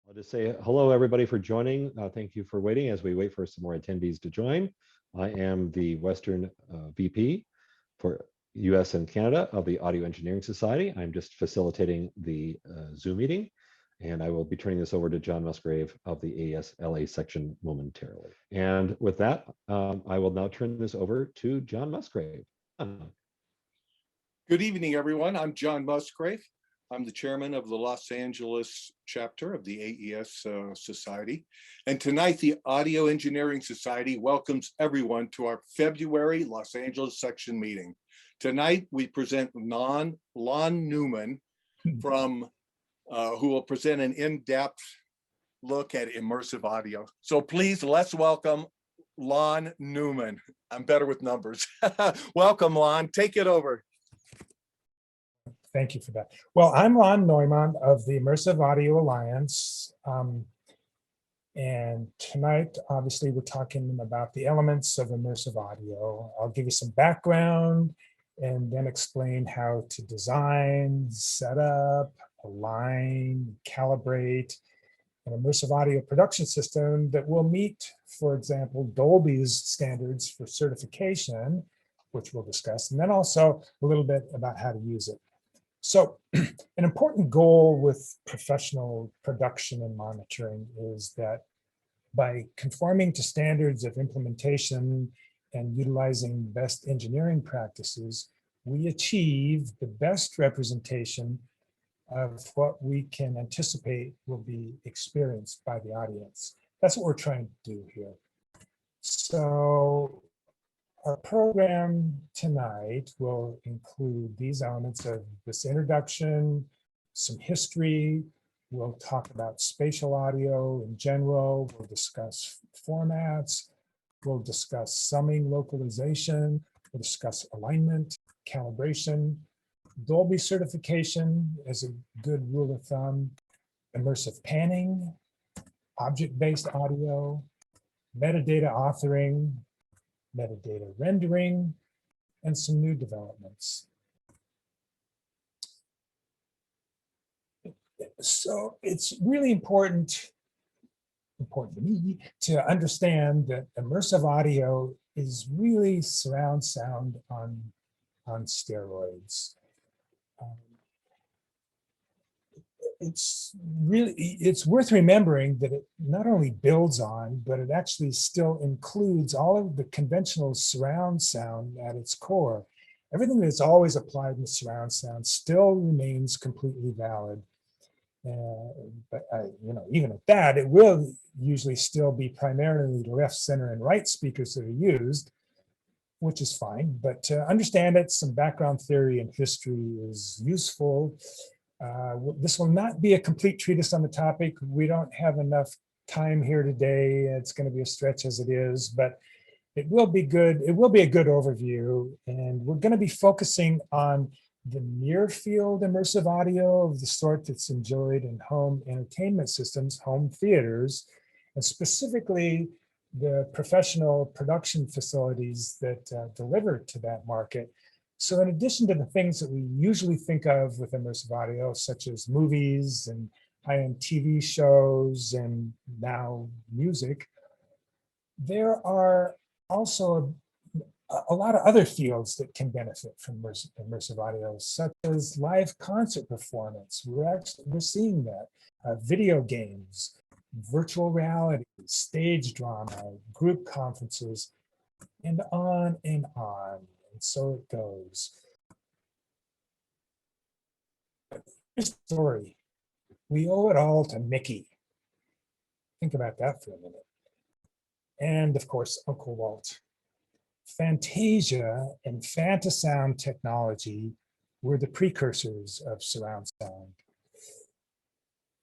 I'll just say hello, everybody, for joining. Thank you for waiting as we wait for some more attendees to join. I am the Western VP for US and Canada of the Audio Engineering Society. I'm just facilitating the Zoom meeting, and I will be turning this over to John Musgrave of the AES LA section momentarily. And with that, I will now turn this over to John Musgrave. Good evening, everyone. I'm John Musgrave. I'm the chairman of the Los Angeles chapter of the AES Society. And tonight, the Audio Engineering Society welcomes everyone to our February Los Angeles section meeting. Tonight, we present Lon Newman from who will present an in-depth look at immersive audio. So please, let's welcome Lon Newman. I'm better with numbers. Welcome, Lon. Take it over. Thank you for that. Well, I'm Lon Neumann of the Immersive Audio Alliance. And tonight, obviously, we're talking about the elements of immersive audio. I'll give you some background and then explain how to design, set up, align, calibrate an immersive audio production system that will meet, for example, Dolby's standards for certification, which we'll discuss, and then also a little bit about how to use it. So an important goal with professional production and monitoring is that by conforming to standards of implementation and utilizing best engineering practices, we achieve the best representation of what we can anticipate will be experienced by the audience. That's what we're trying to do here. So our program tonight will include these elements of this introduction, some history. We'll talk about spatial audio in general. We'll discuss formats. We'll discuss summing localization. We'll discuss alignment, calibration, Dolby certification as a good rule of thumb, immersive panning, object-based audio, metadata authoring, metadata rendering, and some new developments. So it's really important to me to understand that immersive audio is really surround sound on steroids. It's worth remembering that it not only builds on, but it actually still includes all of the conventional surround sound at its core. Everything that's always applied in surround sound still remains completely valid. But even at that, it will usually still be primarily left, center, and right speakers that are used, which is fine. But to understand it, some background theory and history is useful. This will not be a complete treatise on the topic. We don't have enough time here today. It's going to be a stretch as it is, but it will be good. It will be a good overview. And we're going to be focusing on the near field immersive audio of the sort that's enjoyed in home entertainment systems, home theaters, and specifically the professional production facilities that deliver to that market. So in addition to the things that we usually think of with immersive audio, such as movies and high-end TV shows and now music, there are also a lot of other fields that can benefit from immersive audio, such as live concert performance. We're seeing that. Video games, virtual reality, stage drama, group conferences, and on and on. And so it goes. Here's the story. We owe it all to Mickey. Think about that for a minute. And of course, Uncle Walt. Fantasia and Fantasound technology were the precursors of surround sound.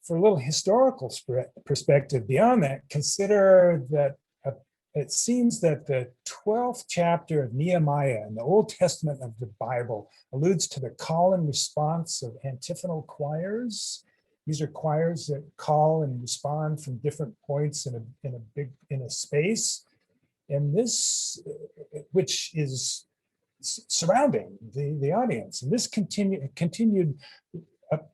For a little historical perspective beyond that, consider that it seems that the 12th chapter of Nehemiah in the Old Testament of the Bible alludes to the call and response of antiphonal choirs. These are choirs that call and respond from different points in a space. And this, which is surrounding the audience. And this continued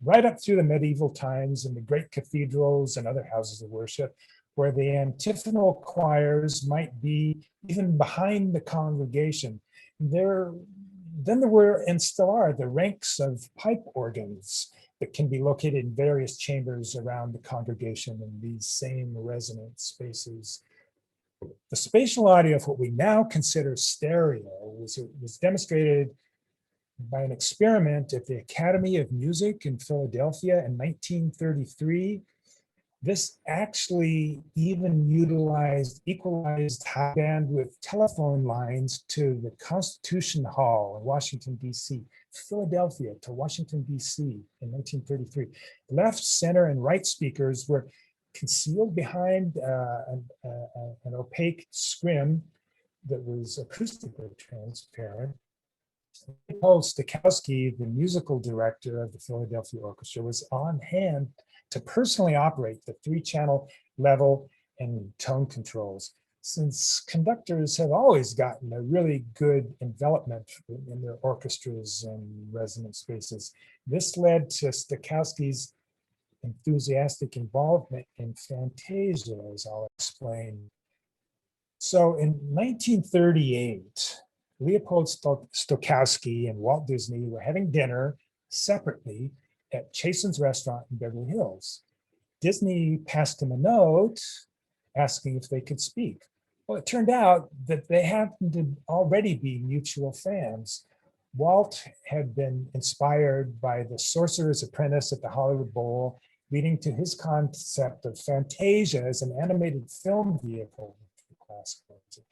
right up through the medieval times in the great cathedrals and other houses of worship, where the antiphonal choirs might be even behind the congregation. Then there were and still are the ranks of pipe organs that can be located in various chambers around the congregation in these same resonant spaces. The spatial audio of what we now consider stereo was demonstrated by an experiment at the Academy of Music in Philadelphia in 1933. This actually even utilized equalized high bandwidth telephone lines to the Constitution Hall in Washington, D.C., Philadelphia to Washington, D.C. in 1933. Left, center, and right speakers were concealed behind an opaque scrim that was acoustically transparent. Paul Stokowski, the musical director of the Philadelphia Orchestra, was on hand to personally operate the 3-channel level and tone controls. Since conductors have always gotten a really good envelopment in their orchestras and resonant spaces, this led to Stokowski's enthusiastic involvement in Fantasia, as I'll explain. So in 1938, Leopold Stokowski and Walt Disney were having dinner separately at Chasen's restaurant in Beverly Hills. Disney passed him a note asking if they could speak. Well, it turned out that they happened to already be mutual fans. Walt had been inspired by The Sorcerer's Apprentice at the Hollywood Bowl, leading to his concept of Fantasia as an animated film vehicle for classical music.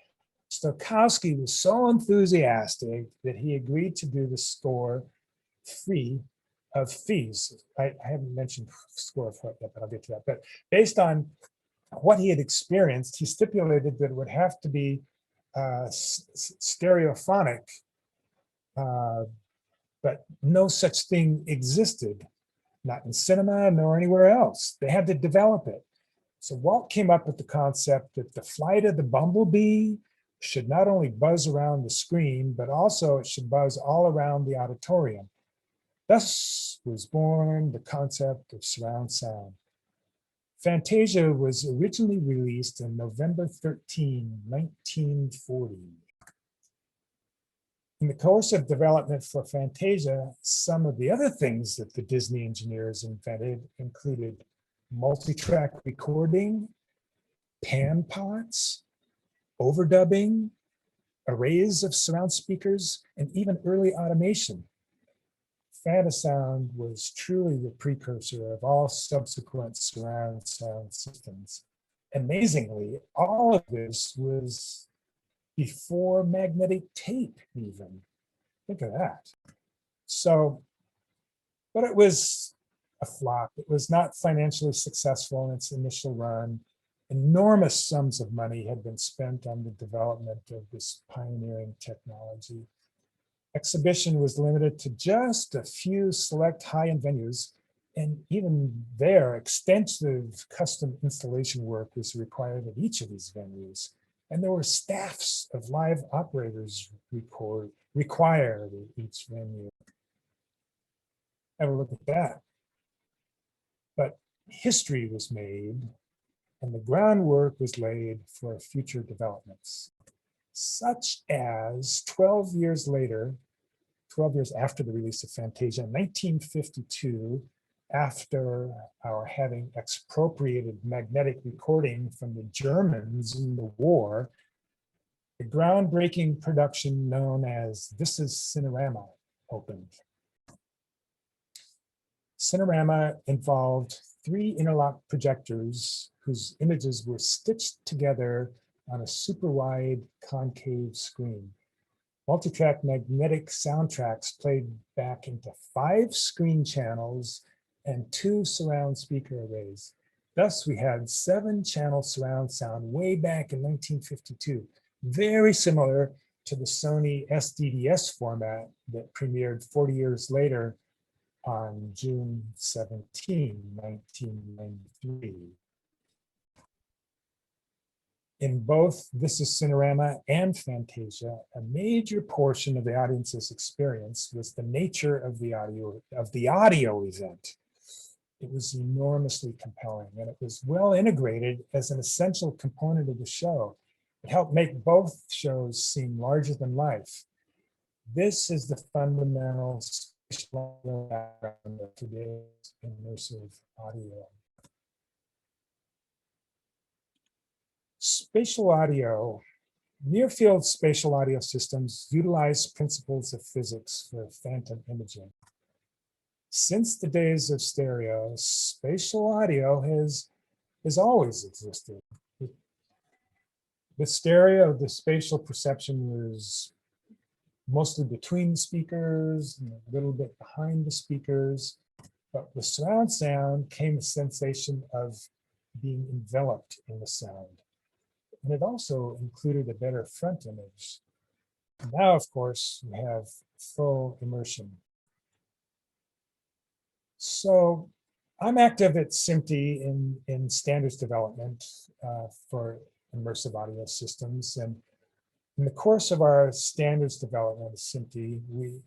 Stokowski was so enthusiastic that he agreed to do the score free of fees. I haven't mentioned score of what yet, but I'll get to that. But based on what he had experienced, he stipulated that it would have to be stereophonic, but no such thing existed, not in cinema nor anywhere else. They had to develop it. So Walt came up with the concept that the flight of the bumblebee should not only buzz around the screen, but also it should buzz all around the auditorium. Thus was born the concept of surround sound. Fantasia was originally released on November 13, 1940. In the course of development for Fantasia, some of the other things that the Disney engineers invented included multi-track recording, pan pots, overdubbing, arrays of surround speakers, and even early automation. Fantasound was truly the precursor of all subsequent surround sound systems. Amazingly, all of this was before magnetic tape even. Think of that. So, but it was a flop. It was not financially successful in its initial run. Enormous sums of money had been spent on the development of this pioneering technology. Exhibition was limited to just a few select high-end venues, and even there, extensive custom installation work was required at each of these venues. And there were staffs of live operators required at each venue. Have a look at that. But history was made, and the groundwork was laid for future developments, such as 12 years later, 12 years after the release of Fantasia in 1952, after our having expropriated magnetic recording from the Germans in the war, the groundbreaking production known as This Is Cinerama opened. Cinerama involved 3 interlocked projectors whose images were stitched together on a super wide concave screen. Multi-track magnetic soundtracks played back into 5 screen channels and 2 surround speaker arrays. Thus, we had 7-channel surround sound way back in 1952, very similar to the Sony SDDS format that premiered 40 years later on June 17, 1993. In both This is Cinerama and Fantasia, a major portion of the audience's experience was the nature of the audio event. It was enormously compelling, and it was well integrated as an essential component of the show. It helped make both shows seem larger than life. This is the fundamental background of today's immersive audio. Spatial audio, near-field spatial audio systems utilize principles of physics for phantom imaging. Since the days of stereo, spatial audio has always existed. The stereo, the spatial perception was mostly between the speakers, and a little bit behind the speakers, but with surround sound came a sensation of being enveloped in the sound. And it also included a better front image. Now, of course, we have full immersion. So I'm active at SMPTE in standards development for immersive audio systems. And in the course of our standards development at SMPTE,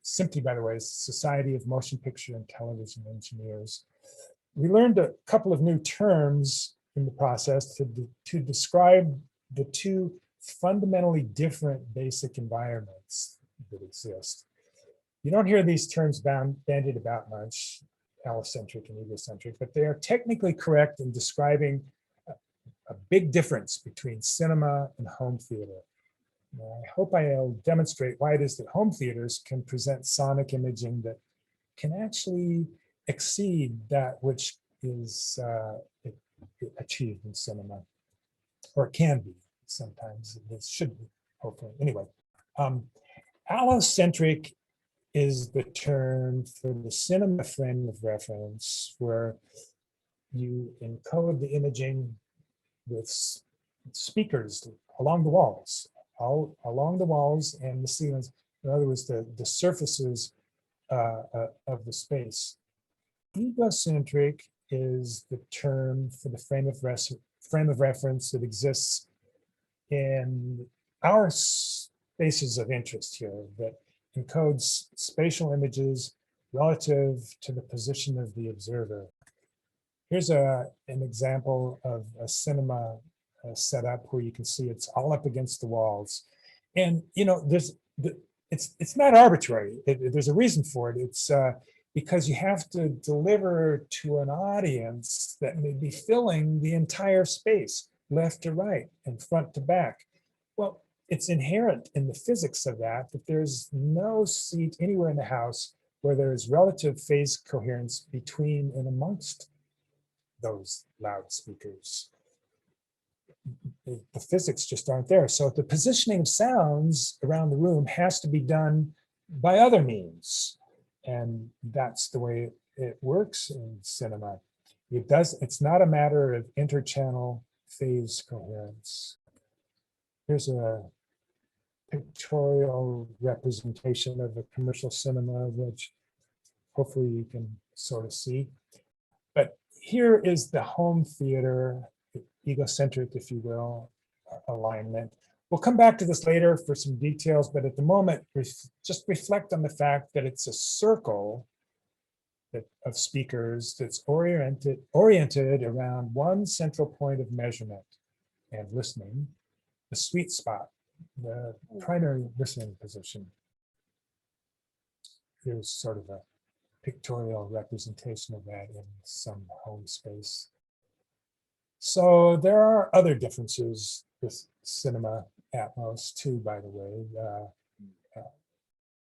SMPTE, by the way, is the Society of Motion Picture and Television Engineers. We learned a couple of new terms in the process to describe the two fundamentally different basic environments that exist. You don't hear these terms bandied about much, allocentric and egocentric, but they are technically correct in describing a big difference between cinema and home theater. Now, I hope I'll demonstrate why it is that home theaters can present sonic imaging that can actually exceed that which is achieved in cinema, or it can be sometimes. It should be, hopefully. Anyway, allocentric is the term for the cinema frame of reference, where you encode the imaging with speakers along the walls, all along the walls and the ceilings. In other words, the surfaces of the space. Egocentric is the term for the frame of reference that exists in our spaces of interest here, that encodes spatial images relative to the position of the observer. Here's an example of a cinema setup where you can see it's all up against the walls. And it's not arbitrary. There's a reason for it. It's because you have to deliver to an audience that may be filling the entire space, left to right and front to back. Well, it's inherent in the physics of that there's no seat anywhere in the house where there is relative phase coherence between and amongst those loudspeakers. The physics just aren't there. So the positioning of sounds around the room has to be done by other means. And that's the way it works in cinema. It's not a matter of interchannel phase coherence. Here's a pictorial representation of a commercial cinema, which hopefully you can sort of see. But here is the home theater, egocentric, if you will, alignment. We'll come back to this later for some details, but at the moment, just reflect on the fact that it's a circle of speakers that's oriented around one central point of measurement and listening, the sweet spot, the primary listening position. Here's sort of a pictorial representation of that in some home space. So there are other differences with cinema Atmos too, by the way.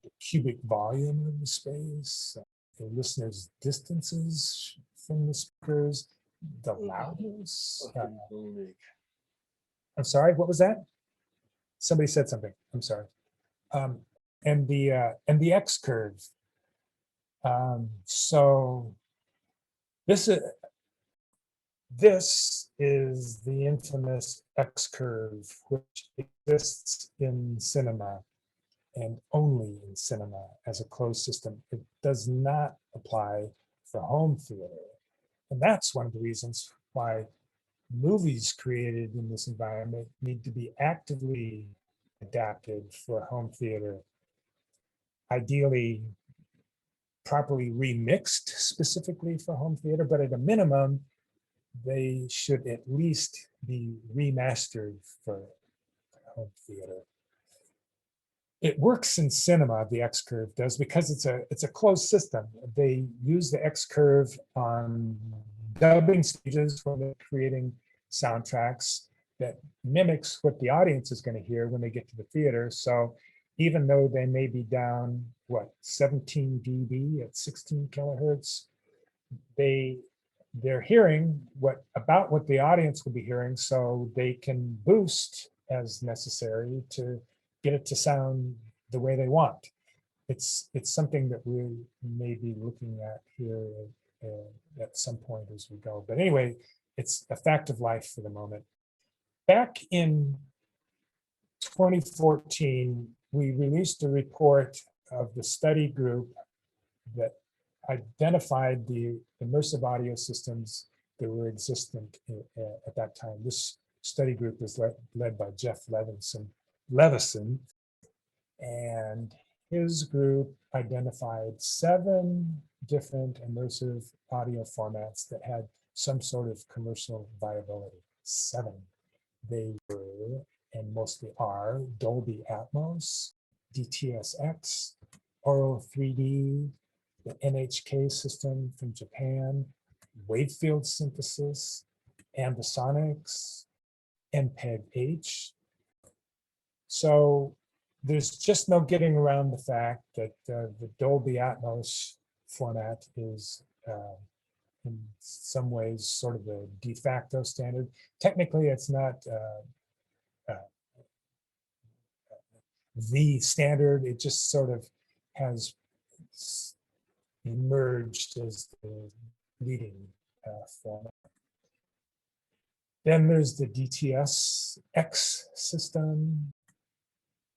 The cubic volume of the space, the listener's distances from the speakers, the loudness. I'm sorry, what was that? Somebody said something. I'm sorry. And the X curve. So this is the infamous X curve, which exists in cinema and only in cinema as a closed system. It does not apply for home theater. And that's one of the reasons why movies created in this environment need to be actively adapted for home theater, ideally properly remixed specifically for home theater, but at a minimum, they should at least be remastered for home theater. It works in cinema, the X curve does, because it's a closed system. They use the X curve on dubbing stages when they're creating soundtracks that mimics what the audience is going to hear when they get to the theater. So even though they may be down, 17 dB at 16 kilohertz, they're hearing what the audience will be hearing, so they can boost as necessary to get it to sound the way they want. It's something that we may be looking at here at some point as we go. But anyway, it's a fact of life for the moment. Back in 2014, we released a report of the study group that identified the immersive audio systems that were existent at that time. This study group was led by Jeff Levison, and his group identified 7 different immersive audio formats that had some sort of commercial viability. 7. They were, and mostly are, Dolby Atmos, DTSX, Oro 3D, the NHK system from Japan, wavefield synthesis, ambisonics, MPEG-H. So there's just no getting around the fact that the Dolby Atmos format is in some ways sort of the de facto standard. Technically, it's not the standard. It just sort of has emerged as the leading format. Then there's the DTSX system,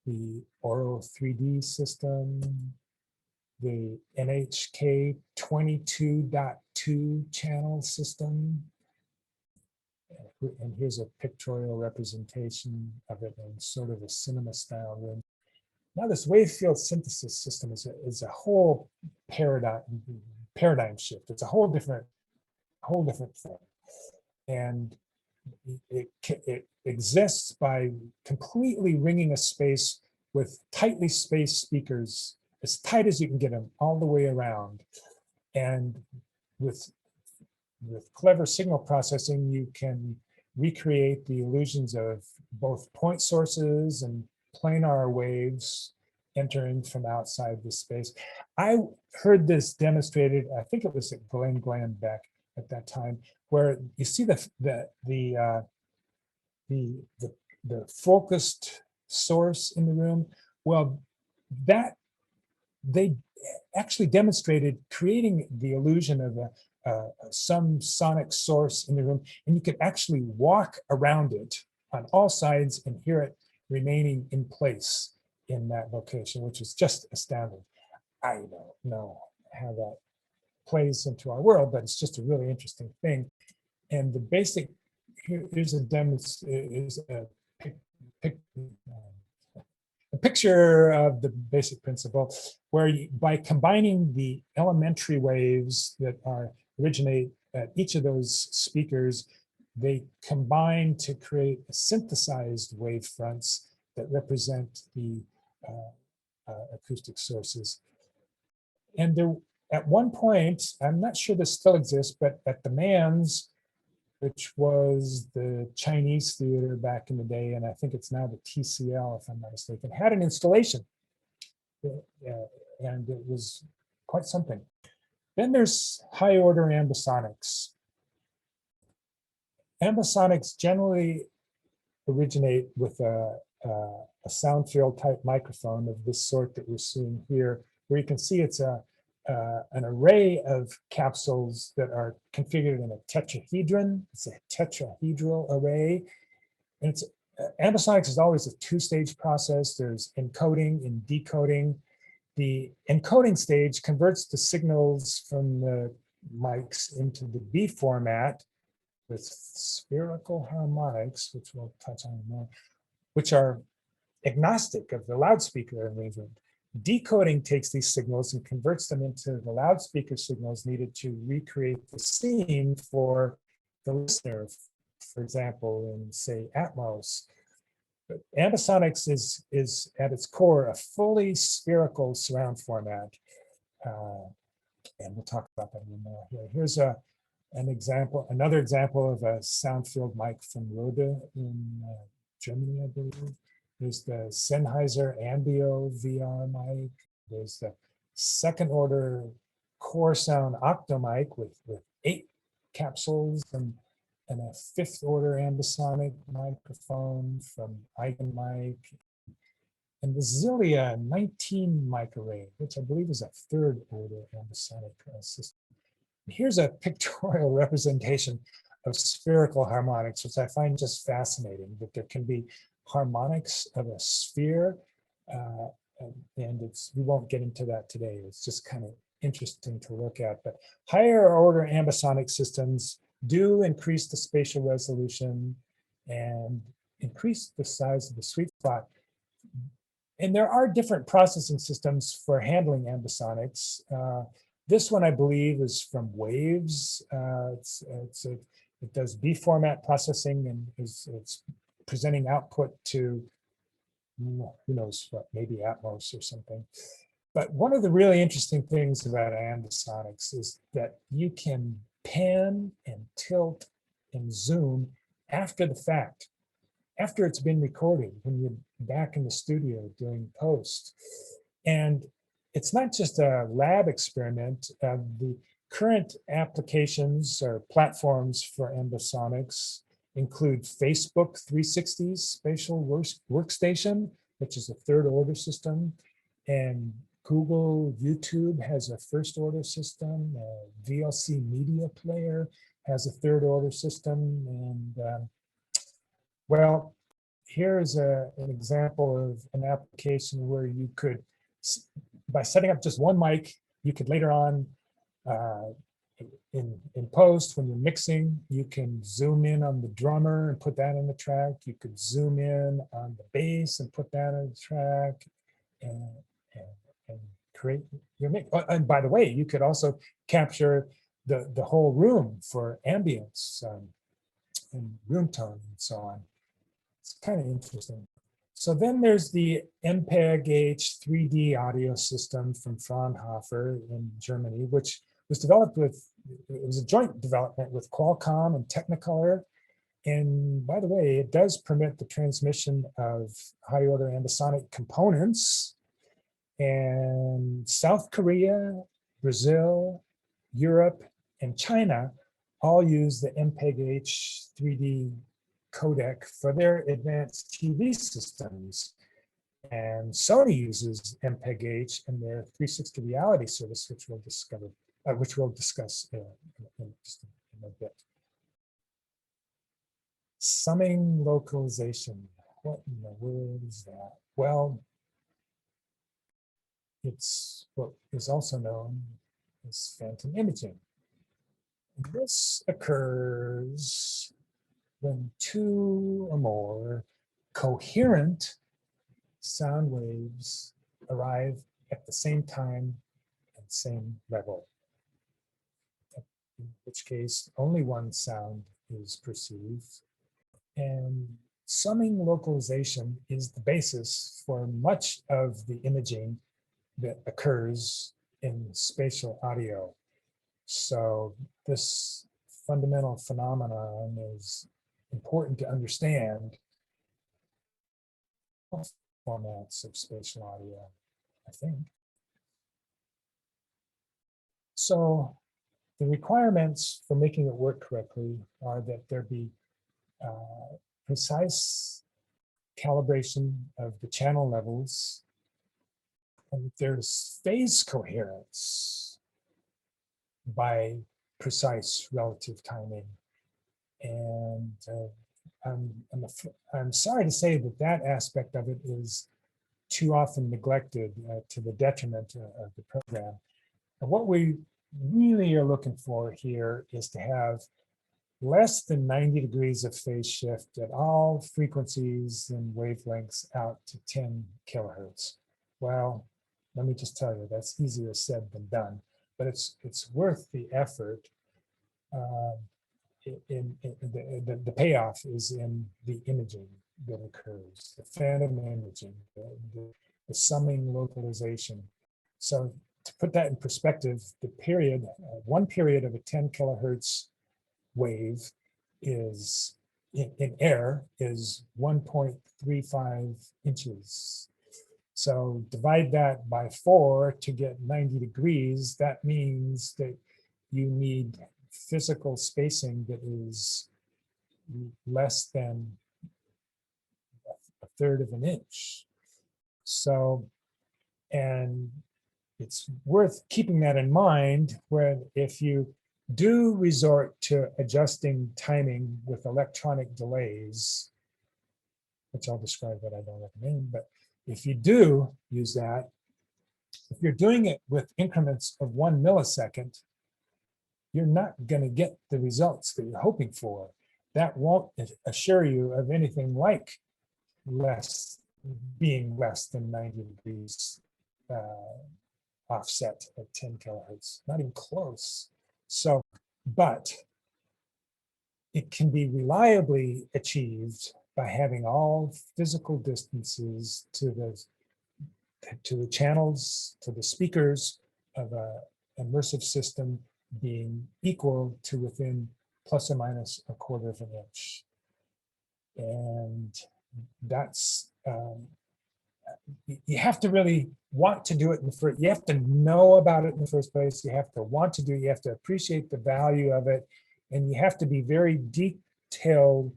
the Oro 3D system, the NHK 22.2 channel system. And here's a pictorial representation of it in sort of a cinema style room. Now this wavefield synthesis system is a whole paradigm shift. It's a whole different thing. And it exists by completely ringing a space with tightly spaced speakers, as tight as you can get them all the way around. And with clever signal processing, you can recreate the illusions of both point sources and planar waves entering from outside the space. I heard this demonstrated, I think it was at Glen back at that time, where you see the focused source in the room. Well, that they actually demonstrated creating the illusion of some sonic source in the room, and you could actually walk around it on all sides and hear it remaining in place in that location, which is just astounding. I don't know how that plays into our world, but it's just a really interesting thing. And the basic, here's a picture of the basic principle, where by combining the elementary waves that originate at each of those speakers, they combine to create synthesized wave fronts that represent the acoustic sources. And there, at one point, I'm not sure this still exists, but at the Mans, which was the Chinese theater back in the day, and I think it's now the TCL, if I'm not mistaken, had an installation. And it was quite something. Then there's high order ambisonics. Ambisonics generally originate with a sound field type microphone of this sort that we're seeing here, where you can see it's an array of capsules that are configured in a tetrahedron. It's a tetrahedral array. And it's ambisonics is always a 2-stage process. There's encoding and decoding. The encoding stage converts the signals from the mics into the B format, with spherical harmonics, which we'll touch on more, which are agnostic of the loudspeaker arrangement. Decoding takes these signals and converts them into the loudspeaker signals needed to recreate the scene for the listener, for example, in, say, Atmos. But ambisonics is at its core a fully spherical surround format. And we'll talk about that a little more here. Here's another example of a sound-filled mic from Rode in Germany, I believe. There's the Sennheiser Ambio VR mic. There's the second order core sound octo mic with 8 capsules and a fifth order ambisonic microphone from Eigenmic. And the Zilia 19 mic array, which I believe is a third order ambisonic system. Here's a pictorial representation of spherical harmonics, which I find just fascinating, that there can be harmonics of a sphere, and we won't get into that today. It's just kind of interesting to look at. But higher order ambisonic systems do increase the spatial resolution and increase the size of the sweet spot. And there are different processing systems for handling ambisonics. This one, I believe, is from Waves. It does B format processing and it's presenting output to, who knows what, maybe Atmos or something. But one of the really interesting things about ambisonics is that you can pan and tilt and zoom after the fact, after it's been recorded, when you're back in the studio doing post. And it's not just a lab experiment. The current applications or platforms for ambisonics include Facebook 360's spatial workstation, which is a third order system, and Google YouTube has a first order system. VLC Media Player has a third order system, and well, here's an example of an application where you could, by setting up just one mic, you could later on in post, when you're mixing, you can zoom in on the drummer and put that in the track. You could zoom in on the bass and put that in the track and create your mix. And by the way, you could also capture the whole room for ambience and room tone and so on. It's kind of interesting. So then there's the MPEG-H 3D audio system from Fraunhofer in Germany, which was developed with, it was a joint development with Qualcomm and Technicolor. And by the way, it does permit the transmission of high order ambisonic components. And South Korea, Brazil, Europe, and China all use the MPEG-H 3D codec for their advanced TV systems. And Sony uses MPEG-H in their 360 reality service, which we'll discuss in just a bit. Summing localization. What in the world is that? Well, it's what is also known as phantom imaging. This occurs when 2 or more coherent sound waves arrive at the same time and same level, in which case only one sound is perceived. And summing localization is the basis for much of the imaging that occurs in spatial audio. So this fundamental phenomenon is important to understand formats of spatial audio, I think. So the requirements for making it work correctly are that there be precise calibration of the channel levels, and there's phase coherence by precise relative timing. And I'm sorry to say that aspect of it is too often neglected to the detriment of the program. And what we really are looking for here is to have less than 90 degrees of phase shift at all frequencies and wavelengths out to 10 kilohertz. Well, let me just tell you, that's easier said than done, but it's worth the effort. The payoff is in the imaging that occurs, the phantom imaging, the summing localization. So to put that in perspective, the period, one period of a 10 kilohertz wave is in air is 1.35 inches. So divide that by 4 to get 90 degrees. That means that you need physical spacing that is less than a third of an inch. So, and it's worth keeping that in mind when if you do resort to adjusting timing with electronic delays, which I'll describe what I don't recommend, but if you do use that, if you're doing it with increments of 1 millisecond, you're not going to get the results that you're hoping for. That won't assure you of anything like being less than 90 degrees offset at 10 kilohertz, not even close. So, but it can be reliably achieved by having all physical distances to the channels, to the speakers of an immersive system being equal to within plus or minus a quarter of an inch. And that's, you have to really want to do it in the first, you have to know about it in the first place. You have to want to do it. You have to appreciate the value of it. And you have to be very detailed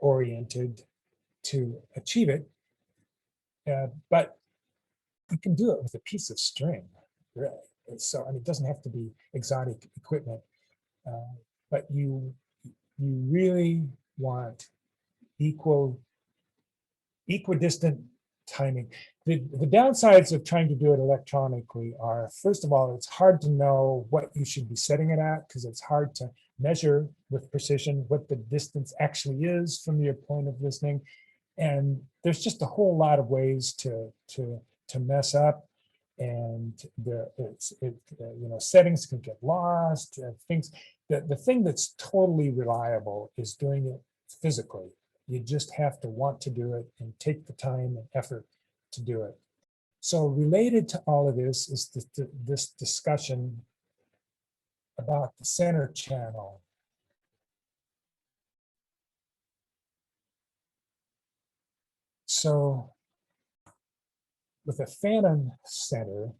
oriented to achieve it. But you can do it with a piece of string, really. So, and it doesn't have to be exotic equipment, but you really want equidistant timing. The downsides of trying to do it electronically are, first of all, it's hard to know what you should be setting it at because it's hard to measure with precision what the distance actually is from your point of listening. And there's just a whole lot of ways to mess up, and settings can get lost. Things. The thing that's totally reliable is doing it physically. You just have to want to do it and take the time and effort to do it. So related to all of this is this discussion about the center channel. So with a phantom center,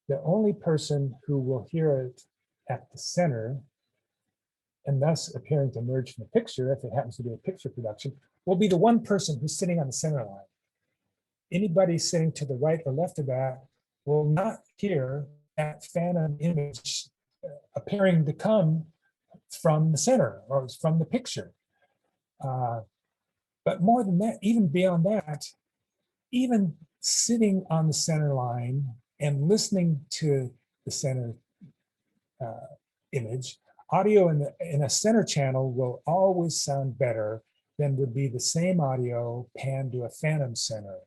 the only person who will hear it at the center, and thus appearing to emerge from the picture, if it happens to be a picture production, will be the one person who's sitting on the center line. Anybody sitting to the right or left of that will not hear that phantom image appearing to come from the center or from the picture. But more than that, even beyond that, even sitting on the center line and listening to the center image, audio in a center channel will always sound better than would be the same audio panned to a phantom center.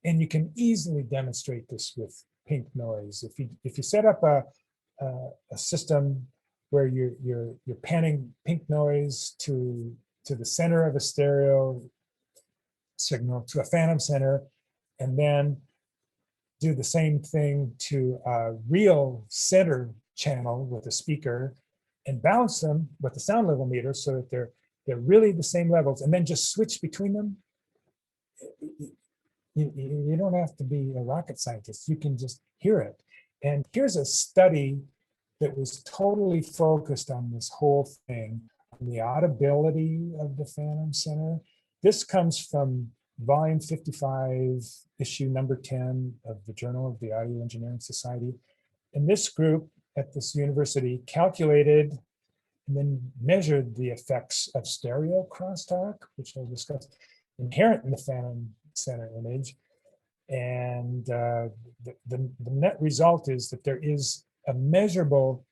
And you can easily demonstrate this with pink noise. If you set up a system where you're panning pink noise to the center of a stereo signal to a phantom center, and then do the same thing to a real center channel with a speaker and balance them with the sound level meter so that they're really the same levels, and then just switch between them. You don't have to be a rocket scientist. You can just hear it. And here's a study that was totally focused on this whole thing, on the audibility of the phantom center. This comes from volume 55, issue number 10 of the Journal of the Audio Engineering Society. And this group at this university calculated and then measured the effects of stereo crosstalk, which I'll discuss, inherent in the phantom center image. And the net result is that there is a measurable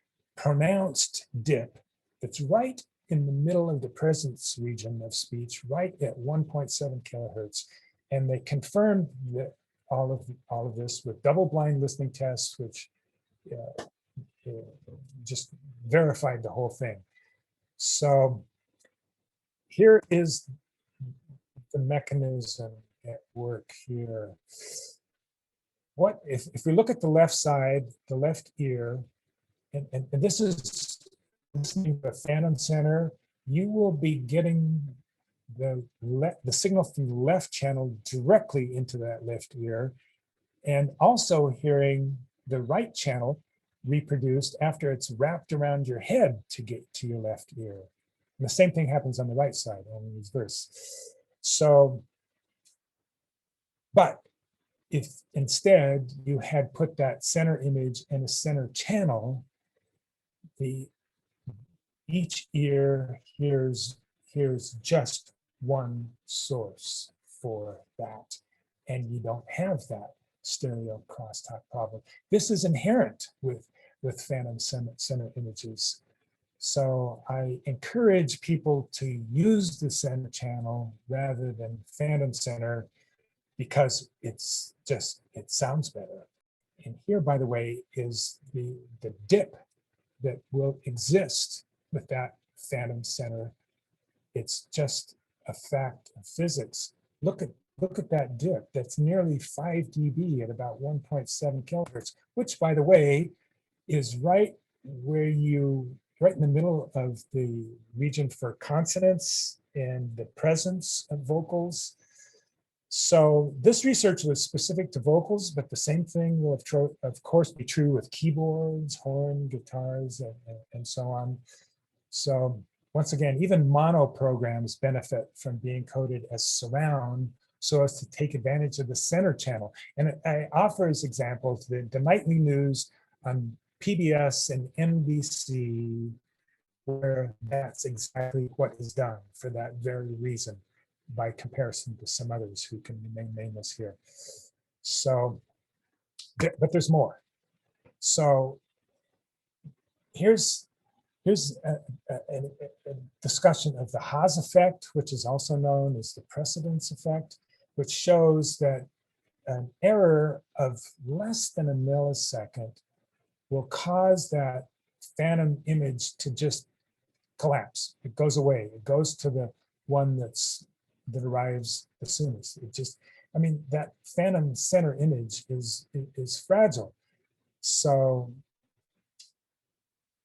pronounced dip that's right in the middle of the presence region of speech, right at 1.7 kilohertz. And they confirmed that all of this with double-blind listening tests, which just verified the whole thing. So here is the mechanism at work here. What if we look at the left side, the left ear, and this is listening to the phantom center, you will be getting the signal from the left channel directly into that left ear, and also hearing the right channel reproduced after it's wrapped around your head to get to your left ear. And the same thing happens on the right side, only reverse. So, but if instead you had put that center image in a center channel, each ear hears just one source for that, and you don't have that stereo crosstalk problem. This is inherent with phantom center images. So I encourage people to use the center channel rather than phantom center, because it sounds better. And here, by the way, is the dip that will exist with that phantom center. It's just a fact of physics. Look at that dip. That's nearly 5 dB at about 1.7 kilohertz, which, by the way, is right in the middle of the region for consonants and the presence of vocals. So this research was specific to vocals, but the same thing will of course be true with keyboards, horn, guitars, and so on. So once again, even mono programs benefit from being coded as surround so as to take advantage of the center channel. And I offer as examples the nightly news on PBS and NBC, where that's exactly what is done for that very reason, by comparison to some others who can remain nameless here. So, but there's more. So here's a discussion of the Haas effect, which is also known as the precedence effect, which shows that an error of less than a millisecond will cause that phantom image to just collapse. It goes away. It goes to the one that arrives the soonest. It just, I mean, that phantom center image is fragile. So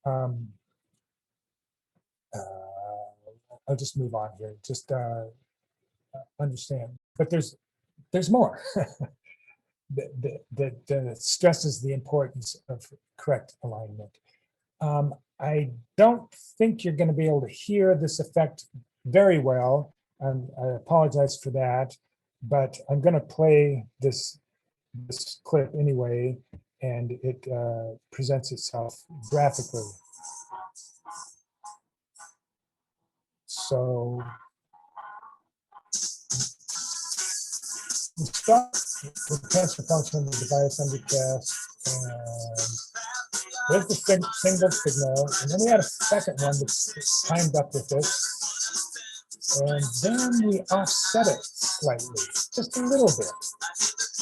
I'll just move on here. Just understand. But there's more that stresses the importance of correct alignment. I don't think you're going to be able to hear this effect very well. I apologize for that, but I'm going to play this clip anyway, and it presents itself graphically. So we start with the transfer function of the device under test, and there's the single signal, and then we had a second one that's timed up with it. And then we offset it slightly, just a little bit.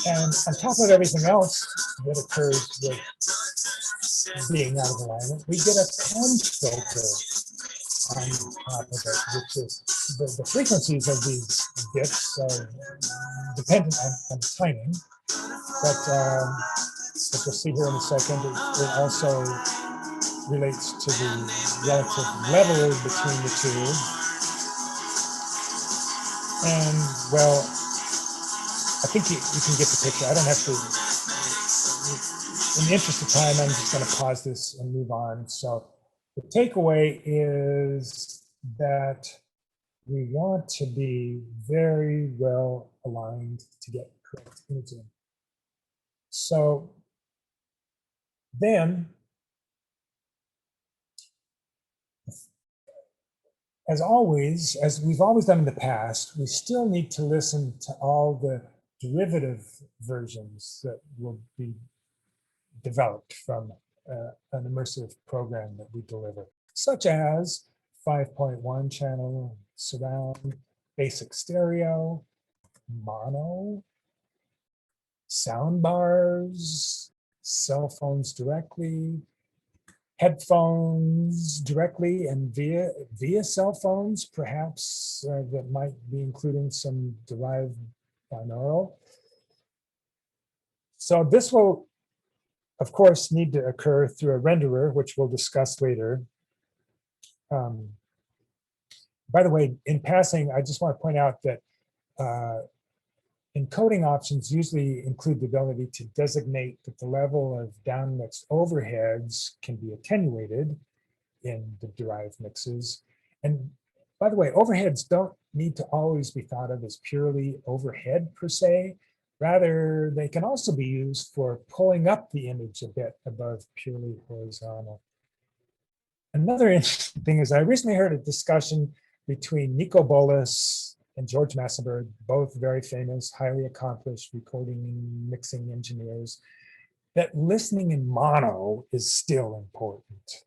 And on top of everything else that occurs with being out of alignment, we get a punch filter on top of it, which is the frequencies of these bits are dependent on timing. But you'll see here in a second, it also relates to the relative level between the two. And well, I think you can get the picture. I don't have to, in the interest of time, I'm just going to pause this and move on. So the takeaway is that we want to be very well aligned to get correct imaging. So then, as always, as we've always done in the past, we still need to listen to all the derivative versions that will be developed from an immersive program that we deliver, such as 5.1 channel surround, basic stereo, mono, sound bars, cell phones directly, headphones directly and via cell phones, perhaps that might be including some derived binaural. So this will, of course, need to occur through a renderer, which we'll discuss later. By the way, in passing, I just want to point out that encoding options usually include the ability to designate that the level of downmixed overheads can be attenuated in the derived mixes. And by the way, overheads don't need to always be thought of as purely overhead per se. Rather, they can also be used for pulling up the image a bit above purely horizontal. Another interesting thing is I recently heard a discussion between Nico Bolas and George Massenburg, both very famous, highly accomplished recording and mixing engineers, that listening in mono is still important.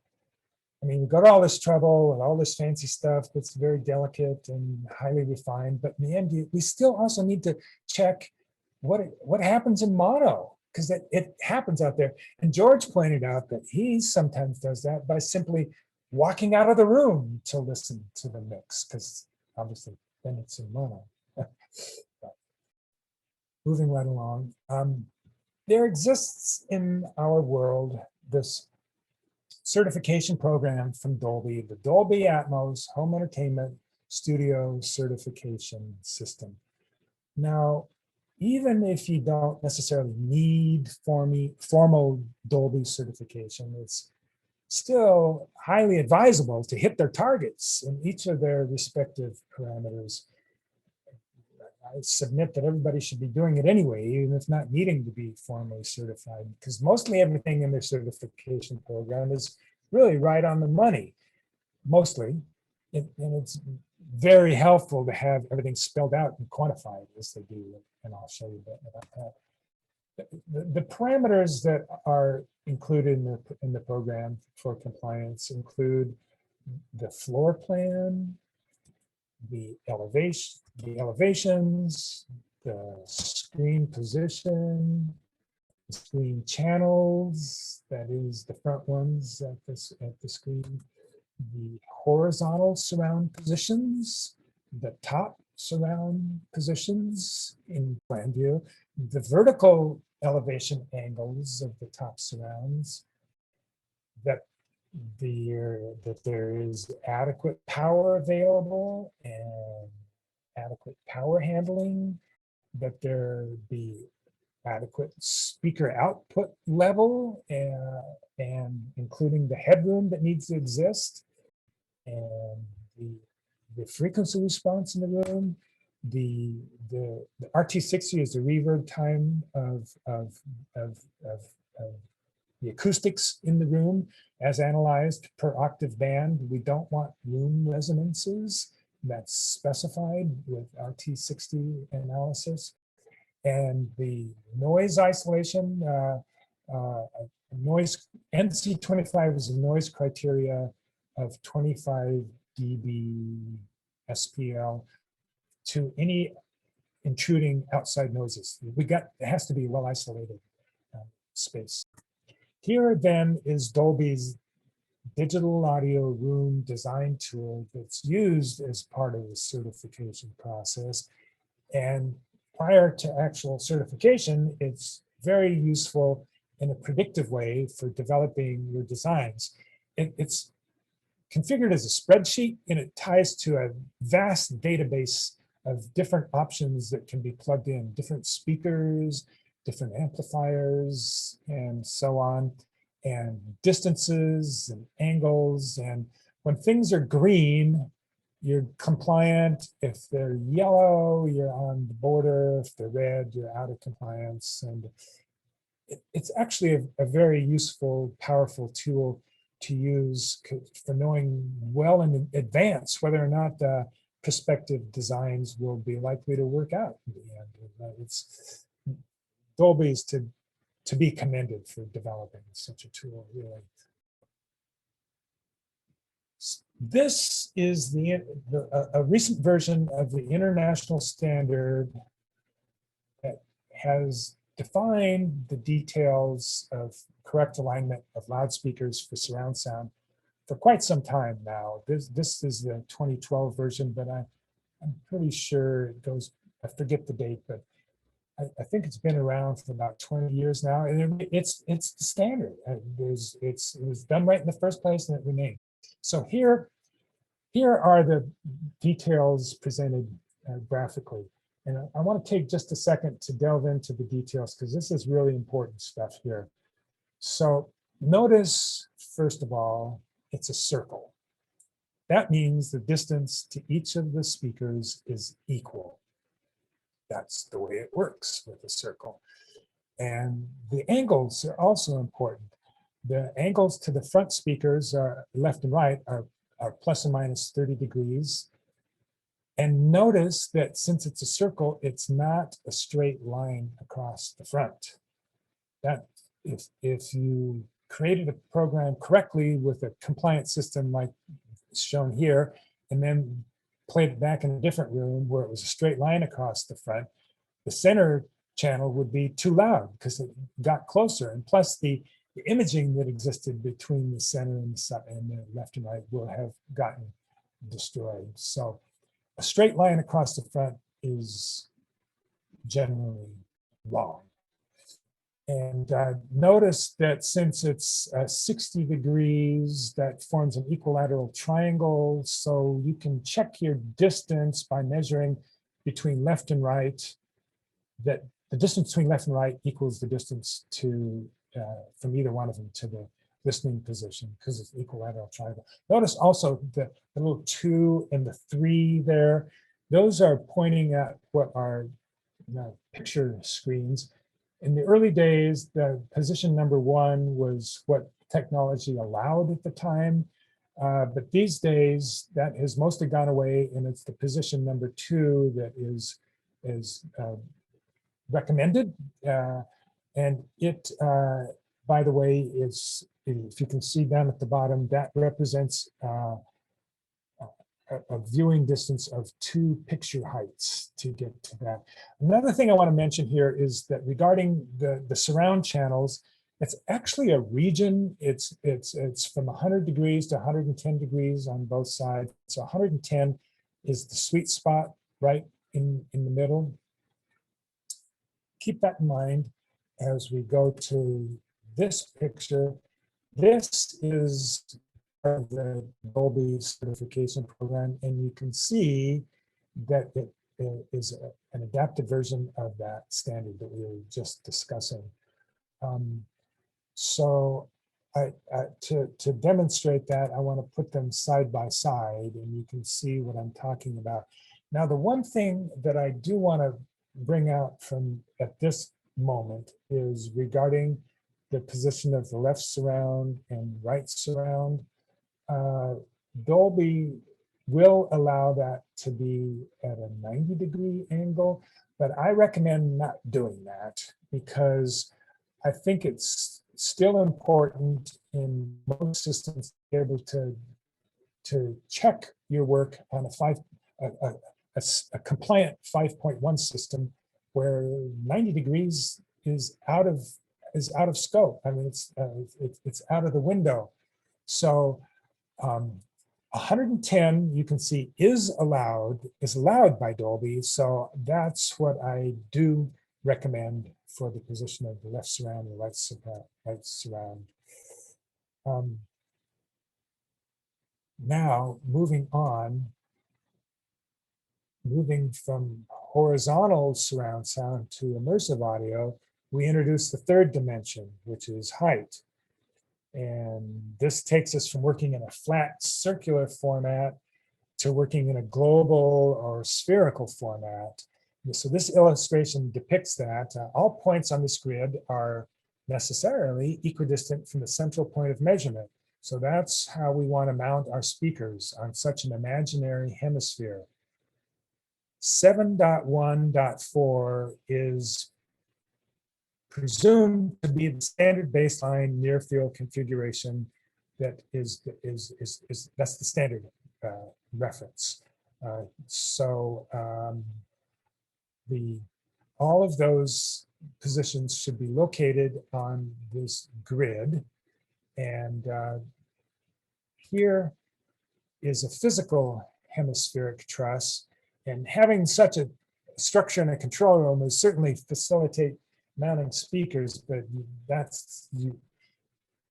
I mean, we go to all this trouble and all this fancy stuff that's very delicate and highly refined, but in the end, we still also need to check what happens in mono, because it happens out there. And George pointed out that he sometimes does that by simply walking out of the room to listen to the mix, because obviously then it's in mono. Moving right along, there exists in our world this certification program from Dolby, the Dolby Atmos Home Entertainment Studio Certification System. Now, even if you don't necessarily need formal Dolby certification, it's still highly advisable to hit their targets in each of their respective parameters. I submit that everybody should be doing it anyway, even if not needing to be formally certified, because mostly everything in their certification program is really right on the money, mostly. And it's very helpful to have everything spelled out and quantified as they do, and I'll show you a bit about that. The parameters that are included in the program for compliance include the floor plan, the elevations, the screen position, the screen channels, that is the front ones at the screen, the horizontal surround positions, the top surround positions in plan view, the vertical elevation angles of the top surrounds, that there is adequate power available and adequate power handling, that there be adequate speaker output level and including the headroom that needs to exist, and the frequency response in the room, the RT60 is the reverb time of the acoustics in the room as analyzed per octave band. We don't want room resonances. That's specified with RT60 analysis. And the noise isolation, noise NC25 is a noise criteria of 25 dB SPL to any intruding outside noises. It has to be well isolated space. Here then is Dolby's digital audio room design tool that's used as part of the certification process. And prior to actual certification, it's very useful in a predictive way for developing your designs. It's configured as a spreadsheet, and it ties to a vast database of different options that can be plugged in, different speakers, different amplifiers, and so on, and distances and angles. And when things are green, you're compliant. If they're yellow, you're on the border. If they're red, you're out of compliance. And it's actually a very useful, powerful tool to use for knowing well in advance whether or not prospective designs will be likely to work out in the end. Dolby is to to be commended for developing such a tool, really. This is a recent version of the international standard that has defined the details of correct alignment of loudspeakers for surround sound for quite some time now. This is the 2012 version, but I'm pretty sure it goes, I forget the date, but I think it's been around for about 20 years now, and it's the standard. It was done right in the first place, and it remained. So here are the details presented graphically. And I want to take just a second to delve into the details, because this is really important stuff here. So notice, first of all, it's a circle. That means the distance to each of the speakers is equal. That's the way it works with a circle. And the angles are also important. The angles to the front speakers, left and right, are plus or minus 30 degrees. And notice that since it's a circle, it's not a straight line across the front. That if you created a program correctly with a compliant system like shown here, and then played it back in a different room where it was a straight line across the front, the center channel would be too loud because it got closer. And plus the imaging that existed between the center and the left and right will have gotten destroyed. So a straight line across the front is generally wrong. And notice that since it's 60 degrees, that forms an equilateral triangle. So you can check your distance by measuring between left and right, that the distance between left and right equals the distance to from either one of them to the listening position, because it's an equilateral triangle. Notice also the little 2 and the 3 there. Those are pointing at what are picture screens. In the early days, the position number 1 was what technology allowed at the time. But these days, that has mostly gone away, and it's the position number 2 that is recommended. And it, by the way, is, if you can see down at the bottom, that represents a viewing distance of 2 picture heights to get to that. Another thing I want to mention here is that regarding the surround channels, it's actually a region. It's from 100 degrees to 110 degrees on both sides. So 110 is the sweet spot right in the middle. Keep that in mind as we go to this picture. This is of the Dolby certification program, and you can see that it is an adapted version of that standard that we were just discussing. So to demonstrate that, I want to put them side by side, and you can see what I'm talking about. Now, the one thing that I do want to bring out from at this moment is regarding the position of the left surround and right surround. Dolby will allow that to be at a 90-degree angle, but I recommend not doing that because I think it's still important in most systems to be able to check your work on a compliant 5.1 system where 90 degrees is out of scope. I mean, it's out of the window. So 110, you can see, is allowed by Dolby. So that's what I do recommend for the position of the left surround and right surround. Now, moving from horizontal surround sound to immersive audio, we introduce the third dimension, which is height. And this takes us from working in a flat circular format to working in a global or spherical format. So this illustration depicts that. All points on this grid are necessarily equidistant from the central point of measurement. So that's how we want to mount our speakers on such an imaginary hemisphere. 7.1.4 is presumed to be the standard baseline near field configuration that that's the standard reference. So all of those positions should be located on this grid. And here is a physical hemispheric truss. And having such a structure in a control room will certainly facilitate mounting speakers, but that's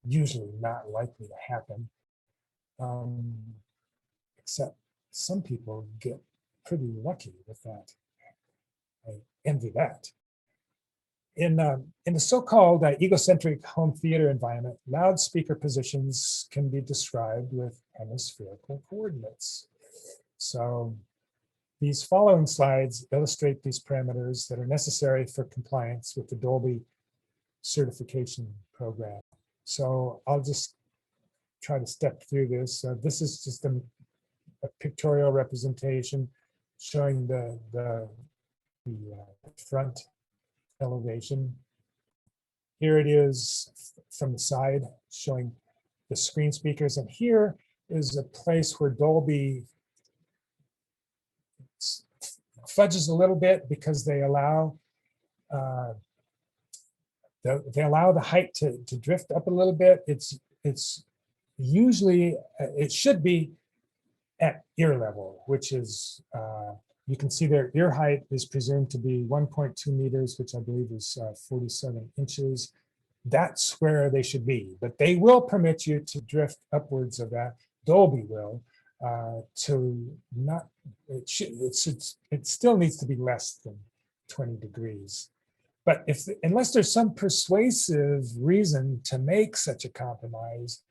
usually not likely to happen. Except some people get pretty lucky with that. I envy that. In the so-called egocentric home theater environment, loudspeaker positions can be described with hemispherical coordinates. So these following slides illustrate these parameters that are necessary for compliance with the Dolby certification program. So I'll just try to step through this. This is just a pictorial representation showing the front elevation. Here it is from the side showing the screen speakers. And here is a place where Dolby fudges a little bit because they allow the height to drift up a little bit. It's usually, it should be at ear level, which is, you can see their ear height is presumed to be 1.2 meters, which I believe is 47 inches. That's where they should be, but they will permit you to drift upwards of that. Dolby will, to not, it still needs to be less than 20 degrees. But unless there's some persuasive reason to make such a compromise,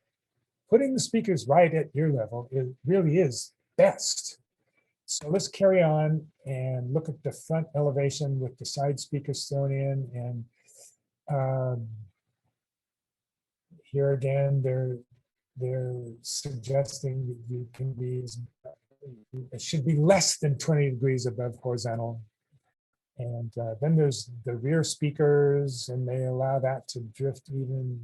putting the speakers right at ear level, it really is best. So let's carry on and look at the front elevation with the side speakers thrown in. And here again, they're suggesting that you can be, it should be less than 20 degrees above horizontal. And then there's the rear speakers, and they allow that to drift even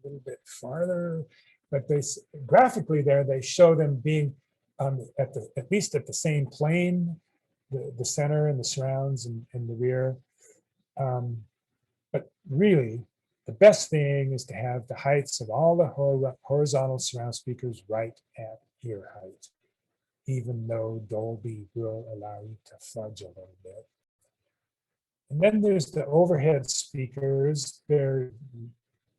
a little bit farther. But they graphically there, they show them being at least at the same plane, the center and the surrounds and the rear. But really, the best thing is to have the heights of all the horizontal surround speakers right at ear height, even though Dolby will allow you to fudge a little bit. And then there's the overhead speakers. They're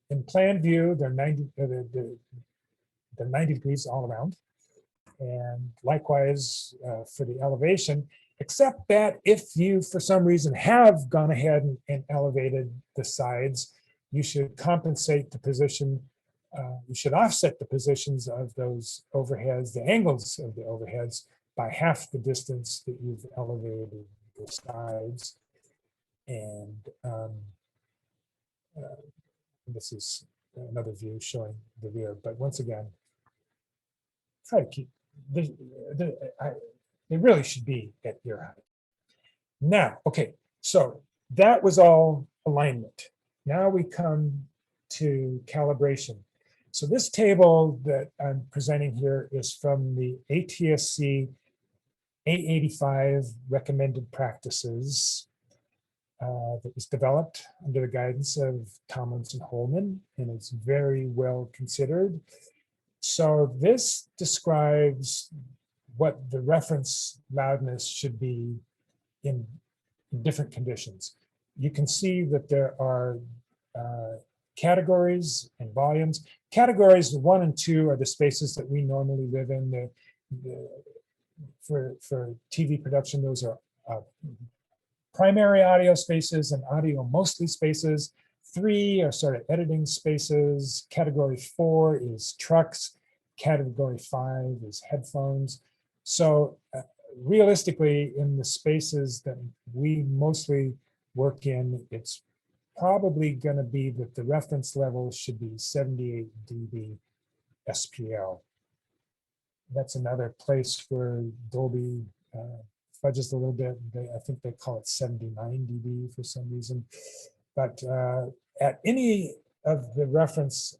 in plan view, they're 90 degrees all around. And likewise for the elevation, except that if you, for some reason, have gone ahead and elevated the sides, you should compensate the position, you should offset the positions of those overheads, the angles of the overheads, by half the distance that you've elevated the sides. And this is another view showing the rear. But once again, try to keep, they really should be at ear height. Now, okay, so that was all alignment. Now we come to calibration. So this table that I'm presenting here is from the ATSC 885 recommended practices that was developed under the guidance of Tomlinson Holman, and it's very well considered. So this describes what the reference loudness should be in different conditions. You can see that there are categories and volumes. Categories 1 and 2 are the spaces that we normally live in. For TV production, those are primary audio spaces and audio mostly spaces. 3 are sort of editing spaces. Category 4 is trucks. Category 5 is headphones. So realistically, in the spaces that we mostly work in, it's probably going to be that the reference level should be 78 dB SPL. That's another place where Dolby fudges a little bit. I think they call it 79 dB for some reason. But at any of the reference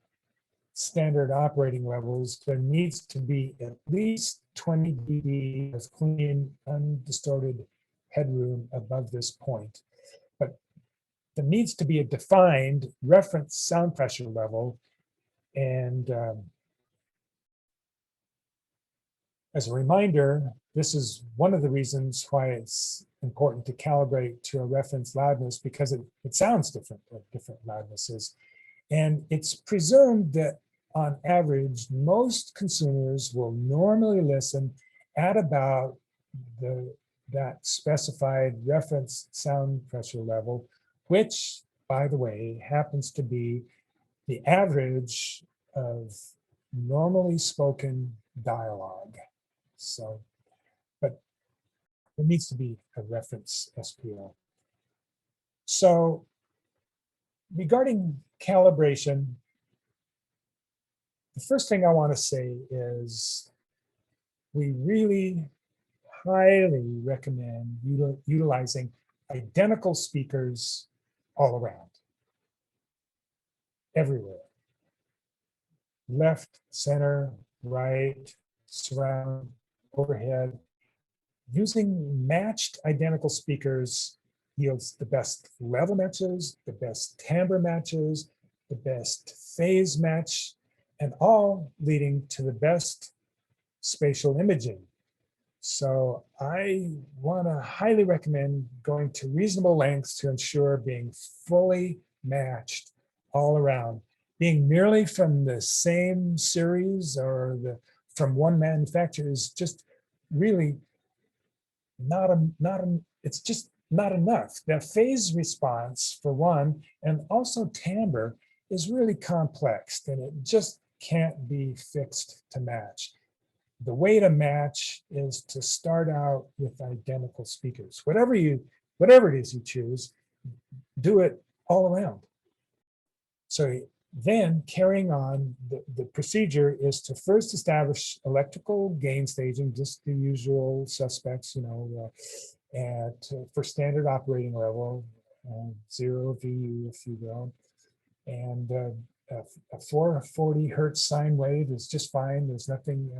standard operating levels, there needs to be at least 20 dB of clean, undistorted headroom above this point. But there needs to be a defined reference sound pressure level. And as a reminder, this is one of the reasons why it's important to calibrate to a reference loudness, because it sounds different at different loudnesses. And it's presumed that on average, most consumers will normally listen at about that specified reference sound pressure level, which, by the way, happens to be the average of normally spoken dialogue. So, but there needs to be a reference SPL. So regarding calibration, the first thing I want to say is we really highly recommend utilizing identical speakers all around, everywhere. Left, center, right, surround, overhead. Using matched identical speakers yields the best level matches, the best timbre matches, the best phase match, and all leading to the best spatial imaging. So I want to highly recommend going to reasonable lengths to ensure being fully matched all around. Being merely from the same series or from one manufacturer is just really it's just not enough. The phase response, for one, and also timbre is really complex, and it just can't be fixed to match. The way to match is to start out with identical speakers. Whatever it is you choose, do it all around. So then carrying on, the procedure is to first establish electrical gain staging, just the usual suspects, for standard operating level, 0 VU, if you will. And a 440 hertz sine wave is just fine. There's nothing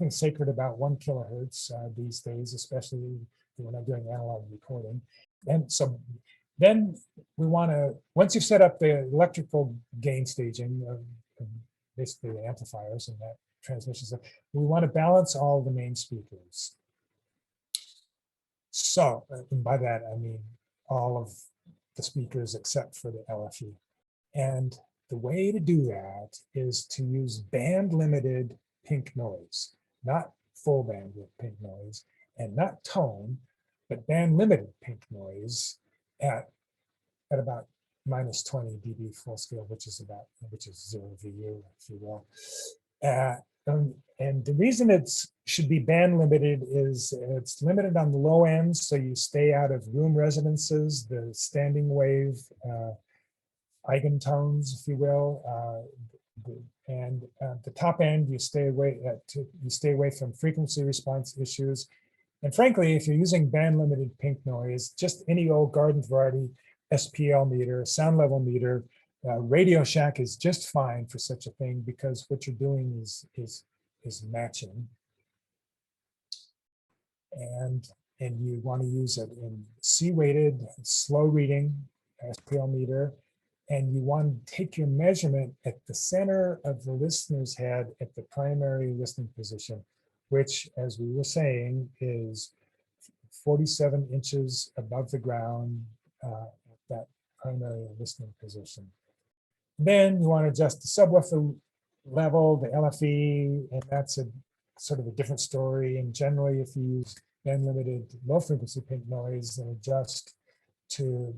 sacred about 1 kilohertz these days, especially when I'm doing analog recording. And so then we want to, once you've set up the electrical gain staging, basically the amplifiers and that transmission stuff, we want to balance all the main speakers. So, and by that I mean all of the speakers except for the LFE. And the way to do that is to use band limited pink noise, not full bandwidth pink noise, and not tone, but band limited pink noise at about minus 20 dB full scale, which is 0 VU, if you will. And the reason it should be band limited is it's limited on the low end, so you stay out of room resonances, the standing wave eigentones, if you will, and at the top end you stay away from frequency response issues. And frankly, if you're using band limited pink noise, just any old garden variety SPL meter, sound level meter, Radio Shack is just fine for such a thing, because what you're doing is matching. And you want to use it in C-weighted, slow reading SPL meter, and you want to take your measurement at the center of the listener's head at the primary listening position, which, as we were saying, is 47 inches above the ground at that primary listening position. Then you want to adjust the subwoofer level, the LFE, and that's a sort of a different story. And generally, if you use band limited low frequency pink noise and adjust to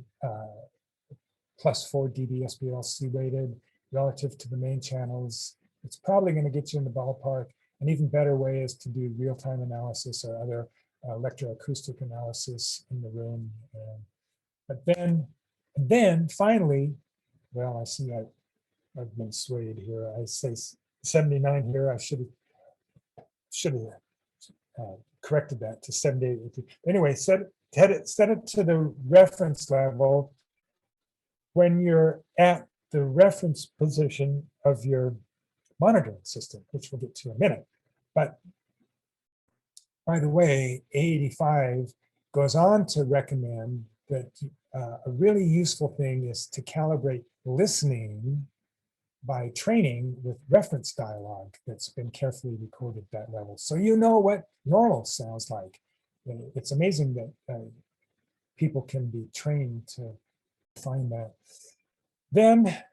plus 4 dB SPL C-weighted relative to the main channels, it's probably going to get you in the ballpark. An even better way is to do real-time analysis or other electroacoustic analysis in the room. But then finally, well, I see I've been swayed here. I say 79 here. I should have corrected that to 78. Anyway, set it to the reference level when you're at the reference position of your monitoring system, which we'll get to in a minute. But by the way, A85 goes on to recommend that a really useful thing is to calibrate listening by training with reference dialogue that's been carefully recorded at that level. So you know what normal sounds like. It's amazing that people can be trained to find that. Then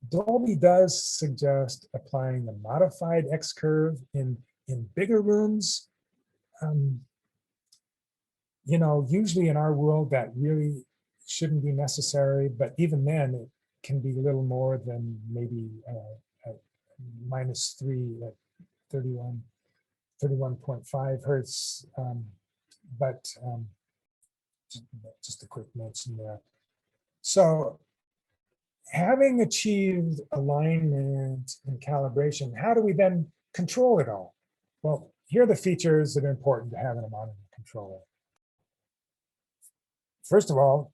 Dolby does suggest applying a modified X curve in bigger rooms. You know, usually in our world that really shouldn't be necessary, but even then it can be a little more than maybe -3 at 31.5 hertz. But just a quick mention there. So having achieved alignment and calibration, how do we then control it all? Well, here are the features that are important to have in a monitor controller. First of all,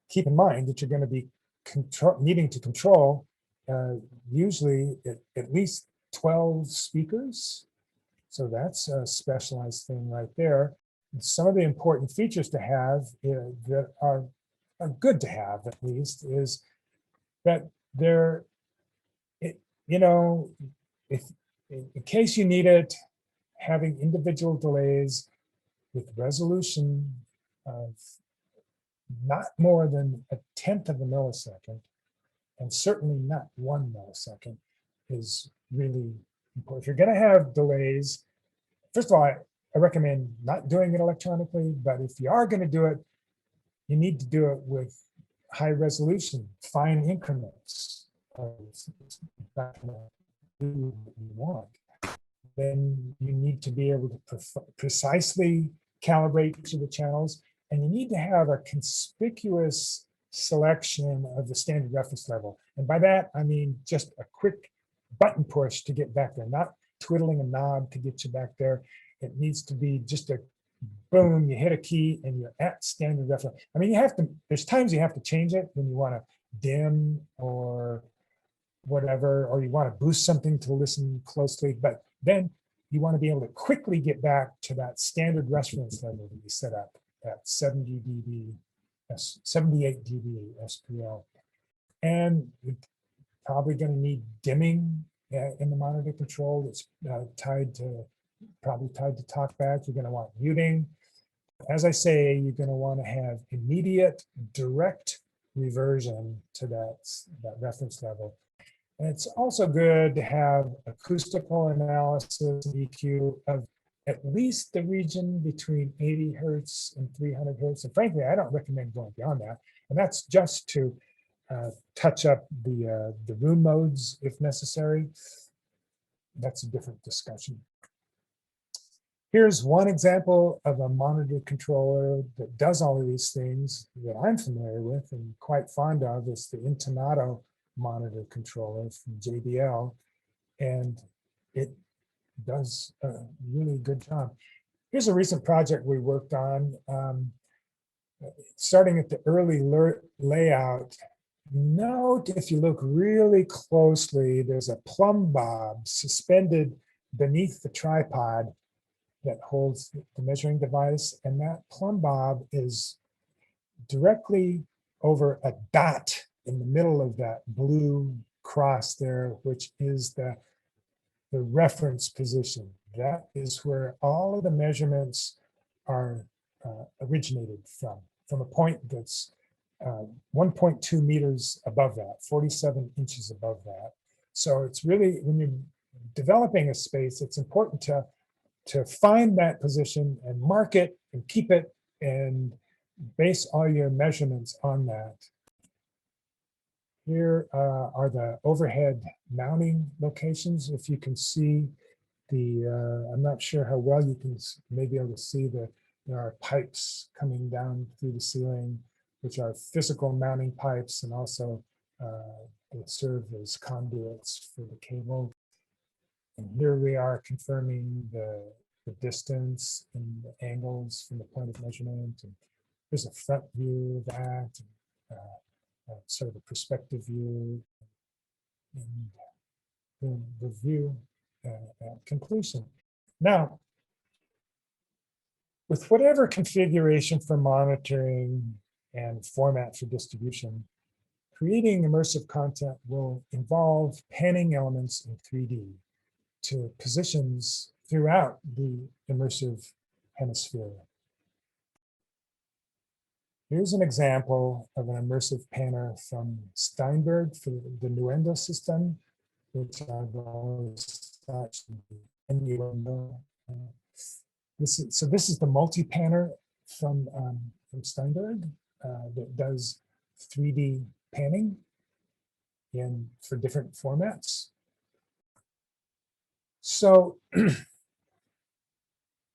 keep in mind that you're going to be needing to control usually at least 12 speakers. So that's a specialized thing right there. And some of the important features to have that are good to have, at least, is that they're, you know, if in case you need it, having individual delays with resolution of not more than 1/10 of a millisecond, and certainly not 1 millisecond, is really important. If you're going to have delays, first of all, I recommend not doing it electronically, but if you are going to do it, you need to do it with high resolution, fine increments. It's not going to do what you want. Then you need to be able to precisely calibrate each of the channels, and you need to have a conspicuous selection of the standard reference level. And by that, I mean just a quick button push to get back there, not twiddling a knob to get you back there. It needs to be just a boom, you hit a key and you're at standard reference. I mean, you have to, there's times you have to change it when you want to dim or whatever, or you want to boost something to listen closely, but then you want to be able to quickly get back to that standard reference level that you set up at 70 dB, 78 dB SPL. And you're probably going to need dimming in the monitor control. It's probably tied to talkback. You're going to want muting. As I say, you're going to want to have immediate direct reversion to that reference level. And it's also good to have acoustical analysis and EQ of at least the region between 80 hertz and 300 hertz. And frankly, I don't recommend going beyond that. And that's just to touch up the room modes if necessary. That's a different discussion. Here's one example of a monitor controller that does all of these things that I'm familiar with and quite fond of. It's the Intonato monitor controller from JBL, and it does a really good job. Here's a recent project we worked on. Starting at the early layout, note if you look really closely, there's a plumb bob suspended beneath the tripod that holds the measuring device, and that plumb bob is directly over a dot in the middle of that blue cross there, which is the reference position. That is where all of the measurements are originated from a point that's 1.2 meters above that, 47 inches above that. So it's really, when you're developing a space, it's important to find that position and mark it and keep it and base all your measurements on that. Here are the overhead mounting locations. If you can see I'm not sure how well you can maybe able to see there are pipes coming down through the ceiling, which are physical mounting pipes, and also they serve as conduits for the cable. And here we are confirming the the distance and the angles from the point of measurement. And there's a front view of that, and, sort of a perspective view, and the view at completion. Now, with whatever configuration for monitoring and format for distribution, creating immersive content will involve panning elements in 3D to positions throughout the immersive hemisphere. Here's an example of an immersive panner from Steinberg for the Nuendo system, which I've always thought should be Nuendo. This is the multi-panner from Steinberg that does 3D panning for different formats. So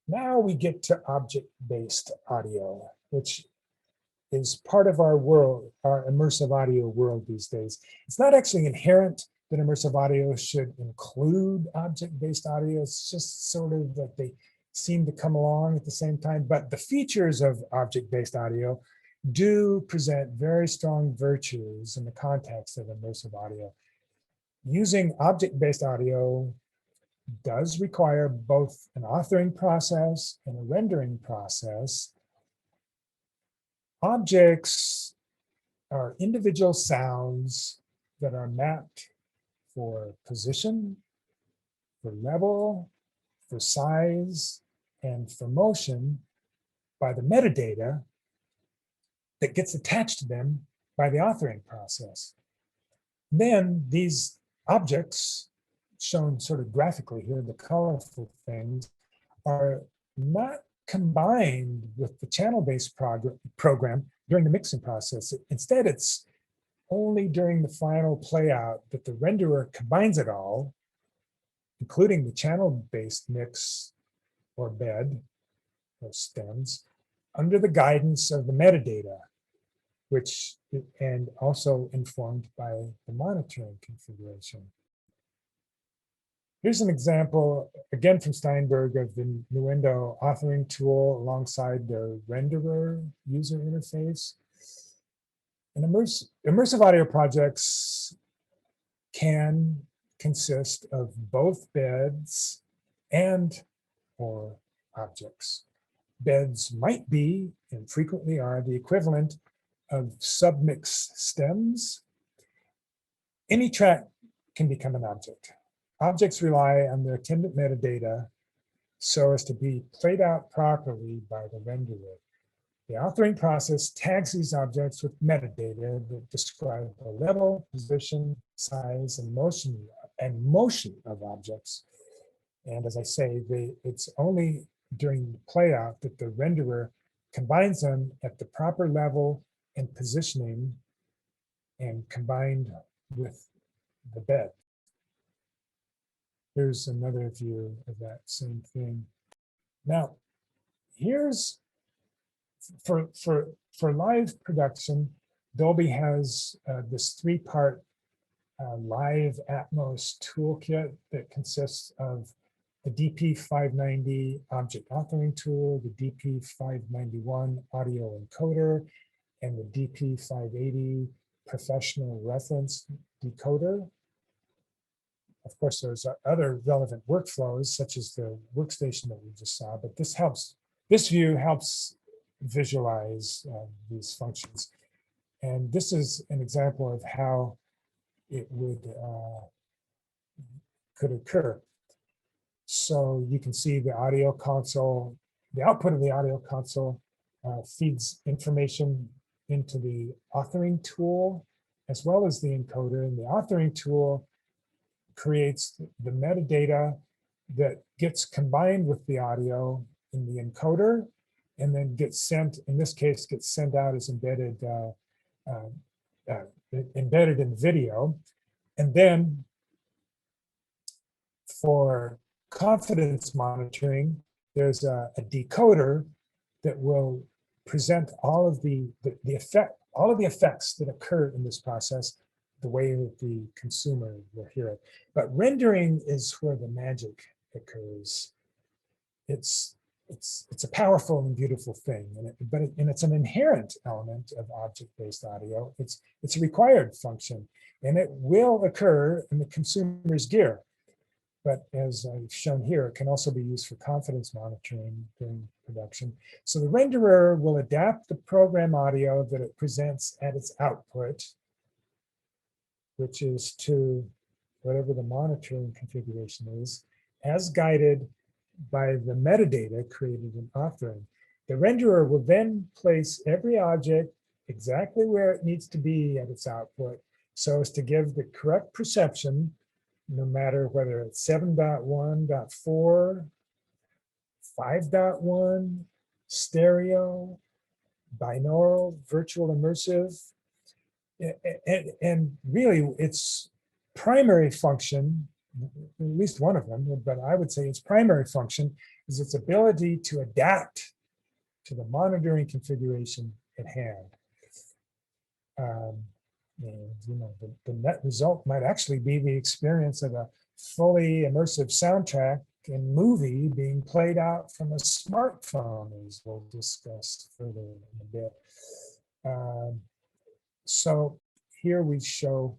now we get to object-based audio, which is part of our world, our immersive audio world these days. It's not actually inherent that immersive audio should include object-based audio. It's just sort of that they seem to come along at the same time. But the features of object-based audio do present very strong virtues in the context of immersive audio. Using object-based audio does require both an authoring process and a rendering process. Objects are individual sounds that are mapped for position, for level, for size, and for motion by the metadata that gets attached to them by the authoring process. Then these objects, shown sort of graphically here, the colorful things, are not combined with the channel-based program during the mixing process. Instead, it's only during the final playout that the renderer combines it all, including the channel-based mix or bed or stems, under the guidance of the metadata, and also informed by the monitoring configuration. Here's an example, again from Steinberg, of the Nuendo authoring tool alongside the renderer user interface. And immersive audio projects can consist of both beds or objects. Beds might be, and frequently are, the equivalent of submix stems. Any track can become an object. Objects rely on their attendant metadata so as to be played out properly by the renderer. The authoring process tags these objects with metadata that describe the level, position, size, and motion of objects. And as I say, it's only during the playout that the renderer combines them at the proper level and positioning and combined with the bed. Here's another view of that same thing. Now, here's for live production, Dolby has this 3-part live Atmos toolkit that consists of the DP590 object authoring tool, the DP591 audio encoder, and the DP580 professional reference decoder. Of course, there's other relevant workflows, such as the workstation that we just saw, but this view helps visualize these functions. And this is an example of how it could occur. So you can see the audio console, the output of the audio console feeds information into the authoring tool, as well as the encoder. And the authoring tool creates the metadata that gets combined with the audio in the encoder, and then gets sent, in this case, gets sent out as embedded in video. And then for confidence monitoring, there's a decoder that will present all of the effects that occur in this process the way that the consumer will hear it. But rendering is where the magic occurs. it's a powerful and beautiful thing, and it's an inherent element of object-based audio. It's a required function, and it will occur in the consumer's gear. But as I've shown here, it can also be used for confidence monitoring during production. So the renderer will adapt the program audio that it presents at its output, which is to whatever the monitoring configuration is, as guided by the metadata created in authoring. The renderer will then place every object exactly where it needs to be at its output so as to give the correct perception, no matter whether it's 7.1.4, 5.1, stereo, binaural, virtual immersive. And really its primary function, at least one of them, but I would say its primary function is its ability to adapt to the monitoring configuration at hand. And the net result might actually be the experience of a fully immersive soundtrack and movie being played out from a smartphone, as we'll discuss further in a bit. So here we show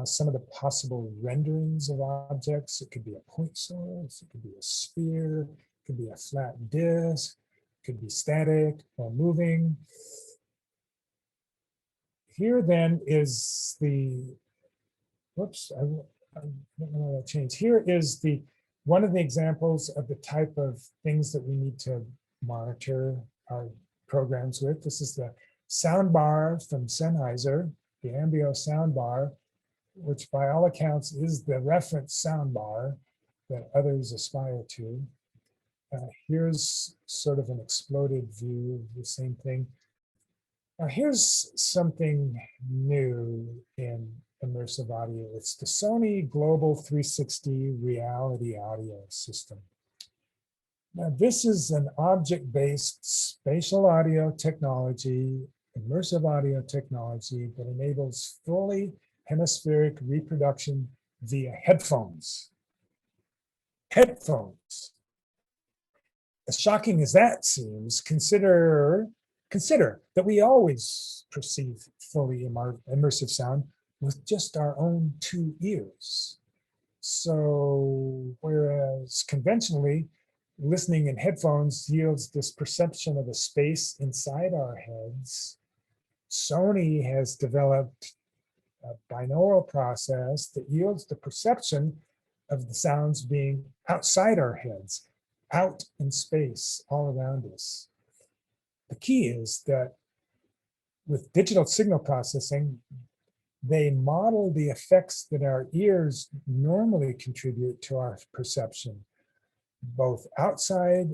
some of the possible renderings of objects. It could be a point source, it could be a sphere, it could be a flat disk, it could be static or moving. Here then is the, whoops, I don't know that changed. Here is one of the examples of the type of things that we need to monitor our programs with. This is the sound bar from Sennheiser, the Ambio sound bar, which by all accounts is the reference sound bar that others aspire to. Here's sort of an exploded view of the same thing. Now here's something new in immersive audio. It's the Sony Global 360 Reality Audio System. Now this is an object-based spatial audio technology, immersive audio technology that enables fully hemispheric reproduction via headphones. Headphones. As shocking as that seems, consider that we always perceive fully immersive sound with just our own two ears. So whereas conventionally, listening in headphones yields this perception of a space inside our heads, Sony has developed a binaural process that yields the perception of the sounds being outside our heads, out in space all around us. The key is that with digital signal processing, they model the effects that our ears normally contribute to our perception, both outside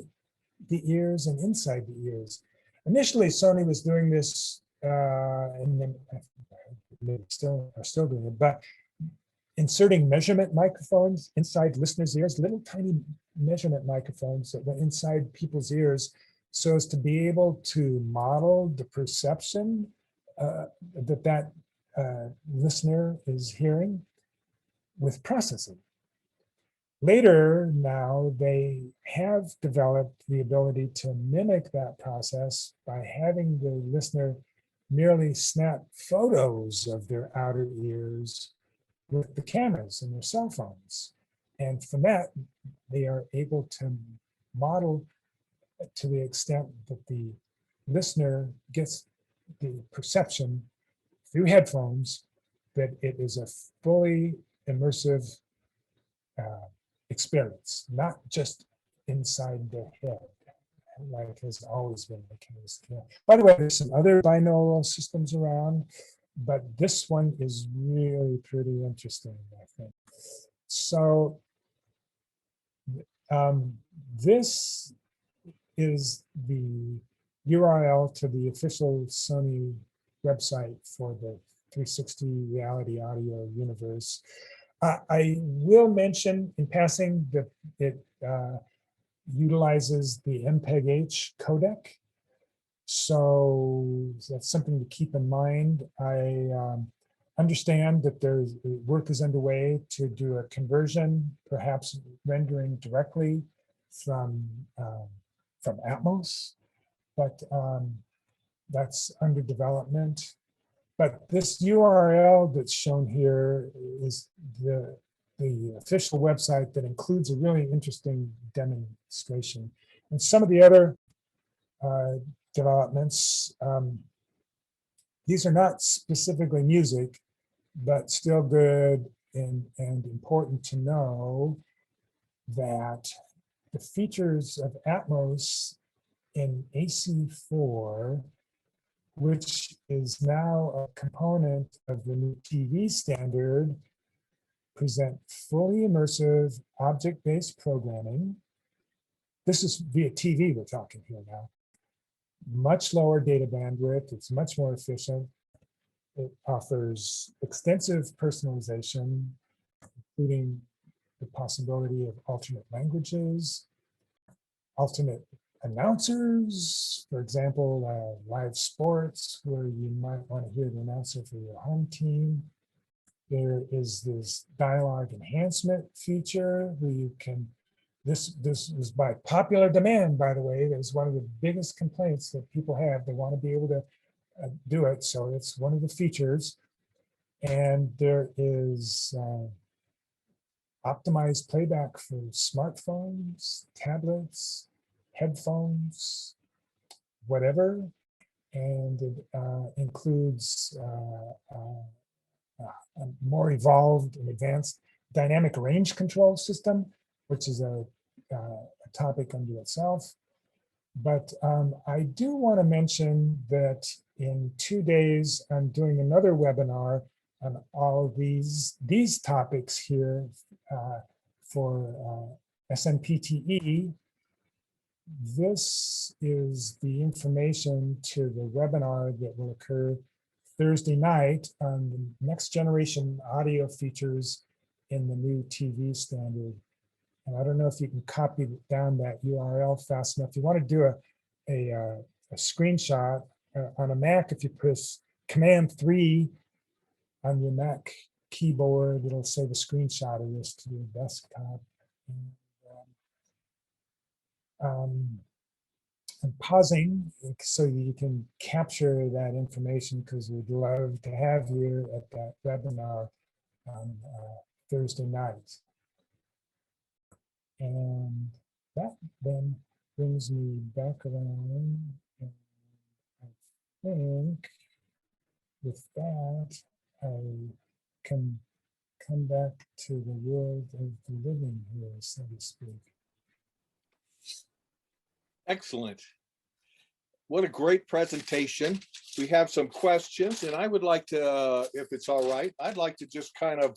the ears and inside the ears. Initially, Sony was doing this, and then they are still doing it, but inserting measurement microphones inside listeners' ears, little tiny measurement microphones that went inside people's ears, so as to be able to model the perception that listener is hearing with processing. Later now, they have developed the ability to mimic that process by having the listener merely snap photos of their outer ears with the cameras in their cell phones. And from that, they are able to model to the extent that the listener gets the perception through headphones that it is a fully immersive experience, not just inside their head, like has always been the case. By the way, there's some other binaural systems around, but this one is really pretty interesting, I think. So this is the URL to the official Sony website for the 360 Reality Audio universe. I will mention in passing that it utilizes the MPEG-H codec. So that's something to keep in mind. I understand that work is underway to do a conversion, perhaps rendering directly from from Atmos, but that's under development. But this URL that's shown here is the official website that includes a really interesting demonstration. And some of the other developments, these are not specifically music, but still good and important to know that the features of Atmos in AC4, which is now a component of the new TV standard, present fully immersive object-based programming. This is via TV we're talking here now. Much lower data bandwidth, it's much more efficient. It offers extensive personalization, including the possibility of alternate languages, alternate announcers, for example, live sports, where you might want to hear the announcer for your home team. There is this dialogue enhancement feature where you can, this is by popular demand, by the way. That's one of the biggest complaints that people have. They want to be able to do it, so it's one of the features. And there is optimized playback for smartphones, tablets, headphones, whatever. And it includes a more evolved and advanced dynamic range control system, which is a topic unto itself. But I do want to mention that in 2 days, I'm doing another webinar on all these topics here for SNPTE. This is the information to the webinar that will occur Thursday night on the next generation audio features in the new TV standard. And I don't know if you can copy down that URL fast enough. If you want to do a screenshot on a Mac, if you press Command-3 on your Mac keyboard, it'll save a screenshot of this to your desktop. I'm pausing so you can capture that information, because we'd love to have you at that webinar on Thursday night. And that then brings me back around. And I think with that, I can come back to the world of the living here, so to speak. Excellent. What a great presentation. We have some questions, and I would like to, if it's all right, I'd like to just kind of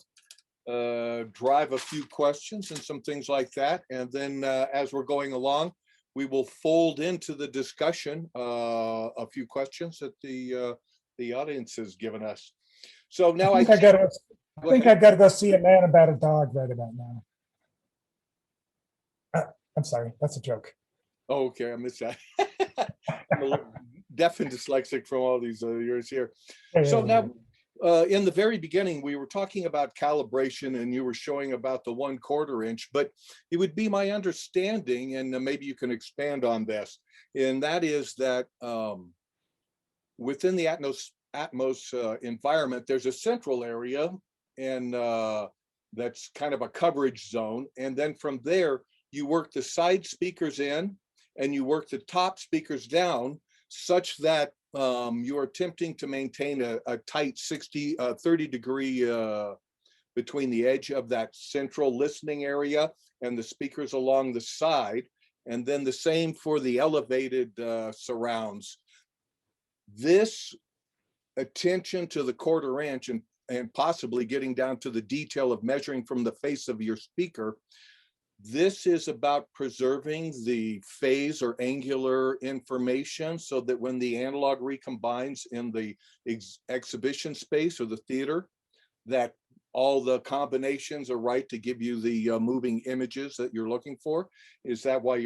drive a few questions and some things like that. And then as we're going along, we will fold into the discussion a few questions that the audience has given us. So now I think I gotta go see a man about a dog right about now. I'm sorry, that's a joke. Oh, okay, I missed that. I'm a little deaf and dyslexic from all these years here. So now, in the very beginning, we were talking about calibration, and you were showing about the 1/4 inch, but it would be my understanding, and maybe you can expand on this, and that is that within the Atmos environment, there's a central area, and that's kind of a coverage zone. And then from there, you work the side speakers in, and you work the top speakers down, such that you are attempting to maintain a tight 30 degree between the edge of that central listening area and the speakers along the side. And then the same for the elevated surrounds. This attention to the 1/4 inch and possibly getting down to the detail of measuring from the face of your speaker, this is about preserving the phase or angular information, so that when the analog recombines in the exhibition space or the theater, that all the combinations are right to give you the moving images that you're looking for. Is that why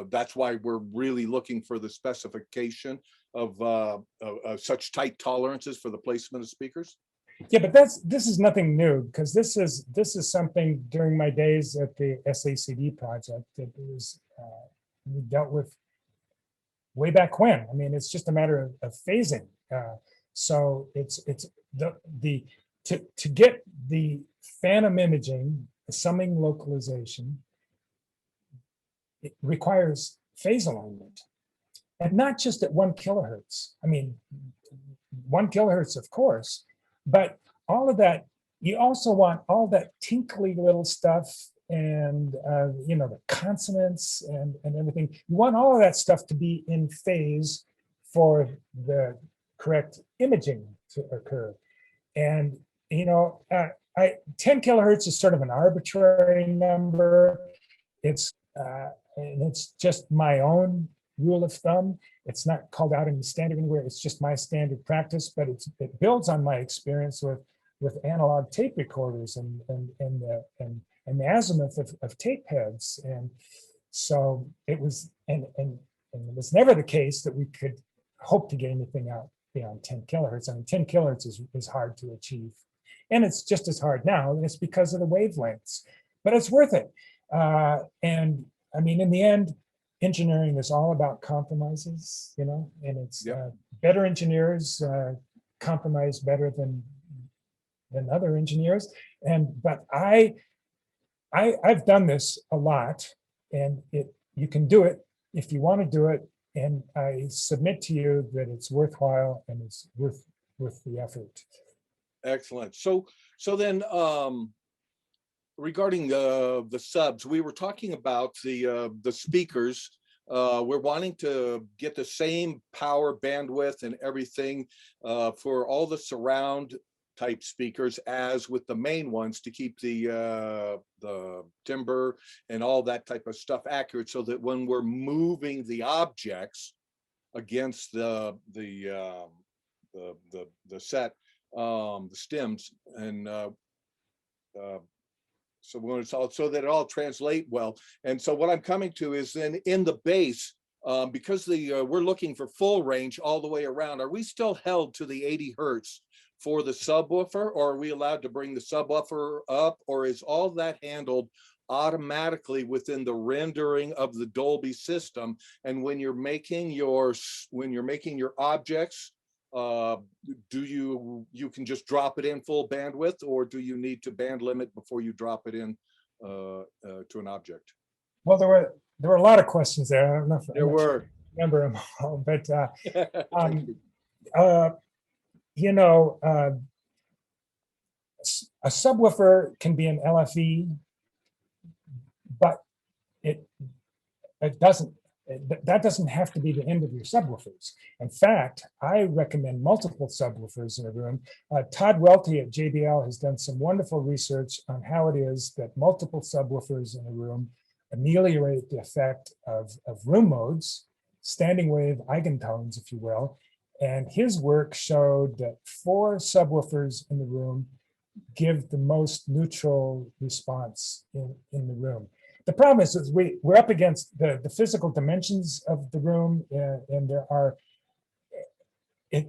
that's why we're really looking for the specification of such tight tolerances for the placement of speakers? Yeah, but this is nothing new, because this is something during my days at the SACD project that was we dealt with way back when. I mean, it's just a matter of phasing. So it's the to get the phantom imaging, the summing localization, it requires phase alignment, and not just at 1 kilohertz. I mean, 1 kilohertz, of course, but all of that. You also want all that tinkly little stuff, and you know, the consonants and everything. You want all of that stuff to be in phase for the correct imaging to occur. And you know, 10 kilohertz is sort of an arbitrary number. It's and it's just my own rule of thumb. It's not called out in the standard anywhere. It's just my standard practice, but it builds on my experience with analog tape recorders and the azimuth of tape heads. And so it was, and it was never the case that we could hope to get anything out beyond 10 kilohertz. I mean, 10 kilohertz is hard to achieve. And it's just as hard now, and it's because of the wavelengths, but it's worth it. And I mean, in the end, engineering is all about compromises, you know, and it's better engineers compromise better than other engineers. But I've done this a lot, and you can do it if you want to do it. And I submit to you that it's worthwhile and it's worth the effort. Excellent. So then, regarding the subs, we were talking about the speakers. We're wanting to get the same power bandwidth and everything for all the surround type speakers as with the main ones, to keep the timbre and all that type of stuff accurate, so that when we're moving the objects against the set, the stems, and so when it's all, so that it all translate well. And so what I'm coming to is then in the bass, because we're looking for full range all the way around, are we still held to the 80 hertz for the subwoofer, or are we allowed to bring the subwoofer up, or is all that handled automatically within the rendering of the Dolby system? And when you're making your objects, do you can just drop it in full bandwidth, or do you need to band limit before you drop it in to an object? Well, there were a lot of questions there. I don't know if There were. Remember them all, but you know, a subwoofer can be an LFE, but that doesn't have to be the end of your subwoofers. In fact, I recommend multiple subwoofers in a room. Todd Welty at JBL has done some wonderful research on how it is that multiple subwoofers in a room ameliorate the effect of room modes, standing wave eigentones, if you will. And his work showed that 4 subwoofers in the room give the most neutral response in the room. The problem is we're up against the physical dimensions of the room, and it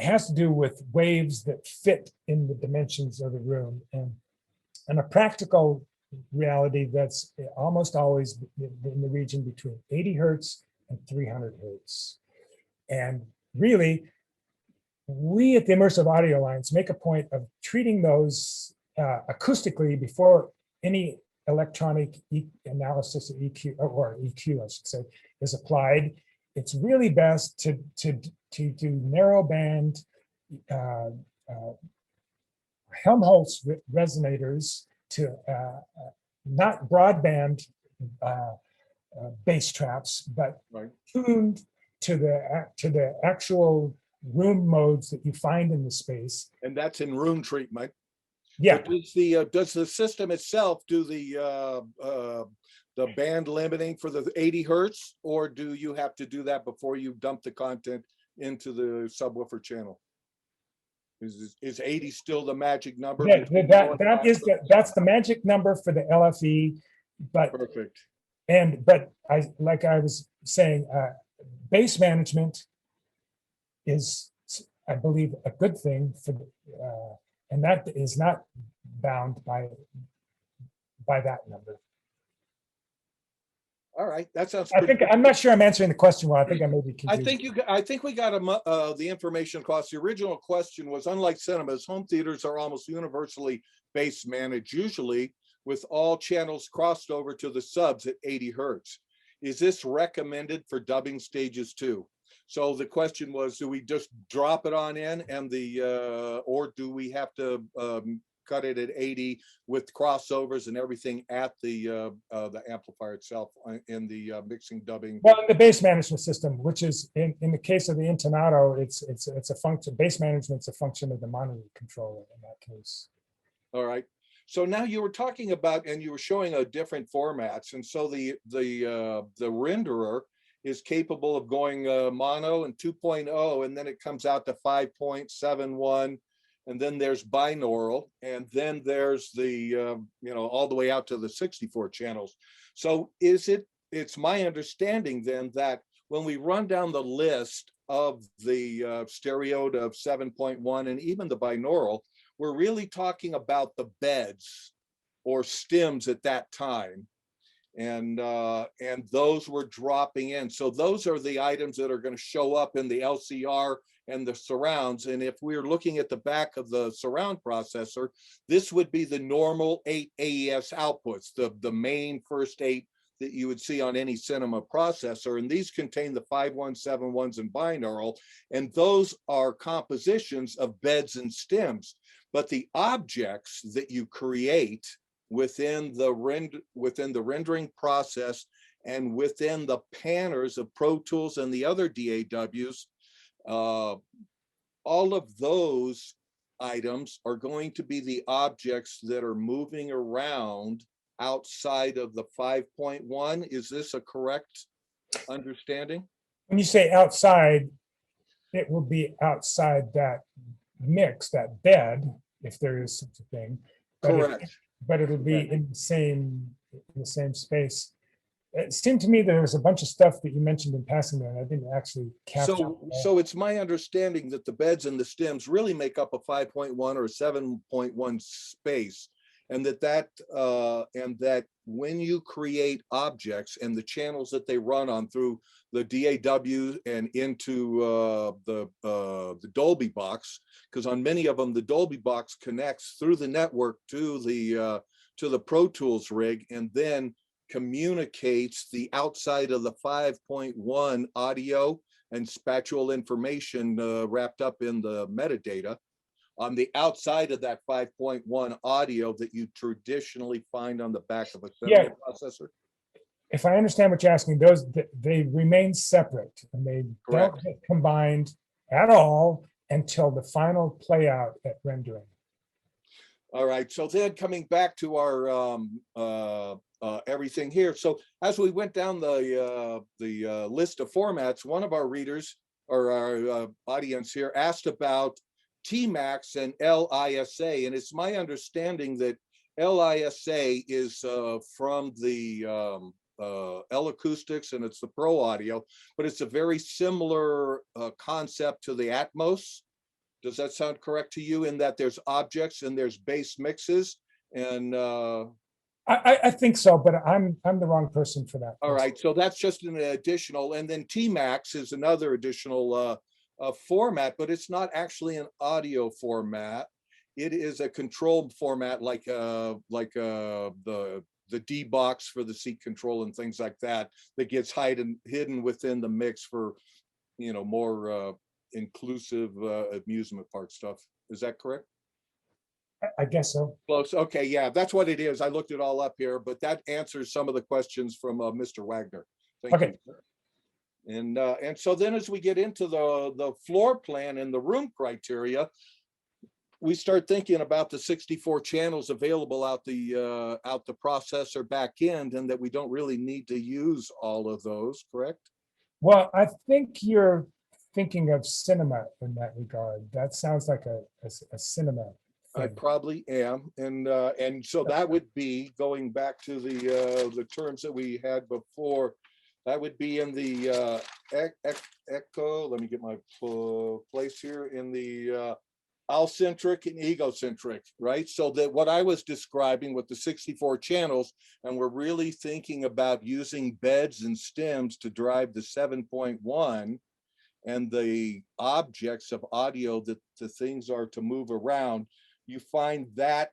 has to do with waves that fit in the dimensions of the room, and a practical reality that's almost always in the region between 80 hertz and 300 hertz. And really, we at the Immersive Audio Alliance make a point of treating those acoustically before any electronic analysis of EQ, or EQ, I should say, is applied. It's really best to do narrow band Helmholtz resonators, to not broadband bass traps, but tuned to the actual room modes that you find in the space. And that's in room treatment. Yeah. Does the system itself do the band limiting for the 80 hertz, or do you have to do that before you dump the content into the subwoofer channel? Is 80 still the magic number? Yeah, that's the magic number for the LFE. But perfect. But like I was saying, bass management is, I believe, a good thing for And that is not bound by that number. All right, that sounds I pretty think good. I'm not sure I'm answering the question well. I think I may be I confused. think we got the information across. The original question was, unlike cinemas, home theaters are almost universally base managed, usually with all channels crossed over to the subs at 80 hertz. Is this recommended for dubbing stages too? So the question was, do we just drop it on in and or do we have to cut it at 80 with crossovers and everything at the amplifier itself in the mixing dubbing? Well, in the base management system, which is in the case of the Intonato, it's a function. Base management's a function of the monitor controller in that case. All right. So now you were talking about, and you were showing different formats, and so the renderer is capable of going mono and 2.0, and then it comes out to 5.71, and then there's binaural, and then there's the all the way out to the 64 channels. So it's my understanding then that when we run down the list of the stereo to 7.1 and even the binaural, we're really talking about the beds or stems at that time. And those were dropping in. So those are the items that are going to show up in the LCR and the surrounds. And if we're looking at the back of the surround processor, this would be the normal 8 AES outputs, the main first 8 that you would see on any cinema processor. And these contain the 5171s and binaural. And those are compositions of beds and stems. But the objects that you create within the rendering process and within the panners of Pro Tools and the other DAWs, all of those items are going to be the objects that are moving around outside of the 5.1. Is this a correct understanding? When you say outside, it will be outside that mix, that bed, if there is such a thing. Correct. But it'll be in the same space. It seemed to me there was a bunch of stuff that you mentioned in passing there, and I didn't actually capture. So it's my understanding that the beds and the stems really make up a 5.1 or 7.1 space, and that when you create objects and the channels that they run on through the DAW and into the Dolby box, because on many of them the Dolby box connects through the network to the Pro Tools rig and then communicates the outside of the 5.1 audio and spatial information wrapped up in the metadata on the outside of that 5.1 audio that you traditionally find on the back of a cinema processor. If I understand what you're asking, they remain separate and they don't get combined at all until the final play out at rendering. All right, so then coming back to our everything here. So as we went down the list of formats, one of our readers or our audience here asked about Tmax and LISA, and it's my understanding that LISA is from the L Acoustics, and it's the Pro Audio, but it's a very similar concept to the Atmos. Does that sound correct to you, in that there's objects and there's bass mixes? And I think so, but I'm the wrong person for that. All right, so that's just an additional, and then Tmax is another additional format, but it's not actually an audio format. It is a control format, like the D box for the seat control and things like that, that gets hidden within the mix for more inclusive amusement park stuff. Is that correct? I guess so. Close. Okay, yeah, that's what it is. I looked it all up here, but that answers some of the questions from Mr. Wagner. Thank you. And so then as we get into the floor plan and the room criteria, we start thinking about the 64 channels available out the processor back end, and that we don't really need to use all of those, correct? Well, I think you're thinking of cinema in that regard. That sounds like a cinema thing. I probably am, and so that would be going back to the terms that we had before. That would be in the echo. Let me get my place here in the all-centric and egocentric, right? So that what I was describing with the 64 channels, and we're really thinking about using beds and stems to drive the 7.1 and the objects of audio that the things are to move around, you find that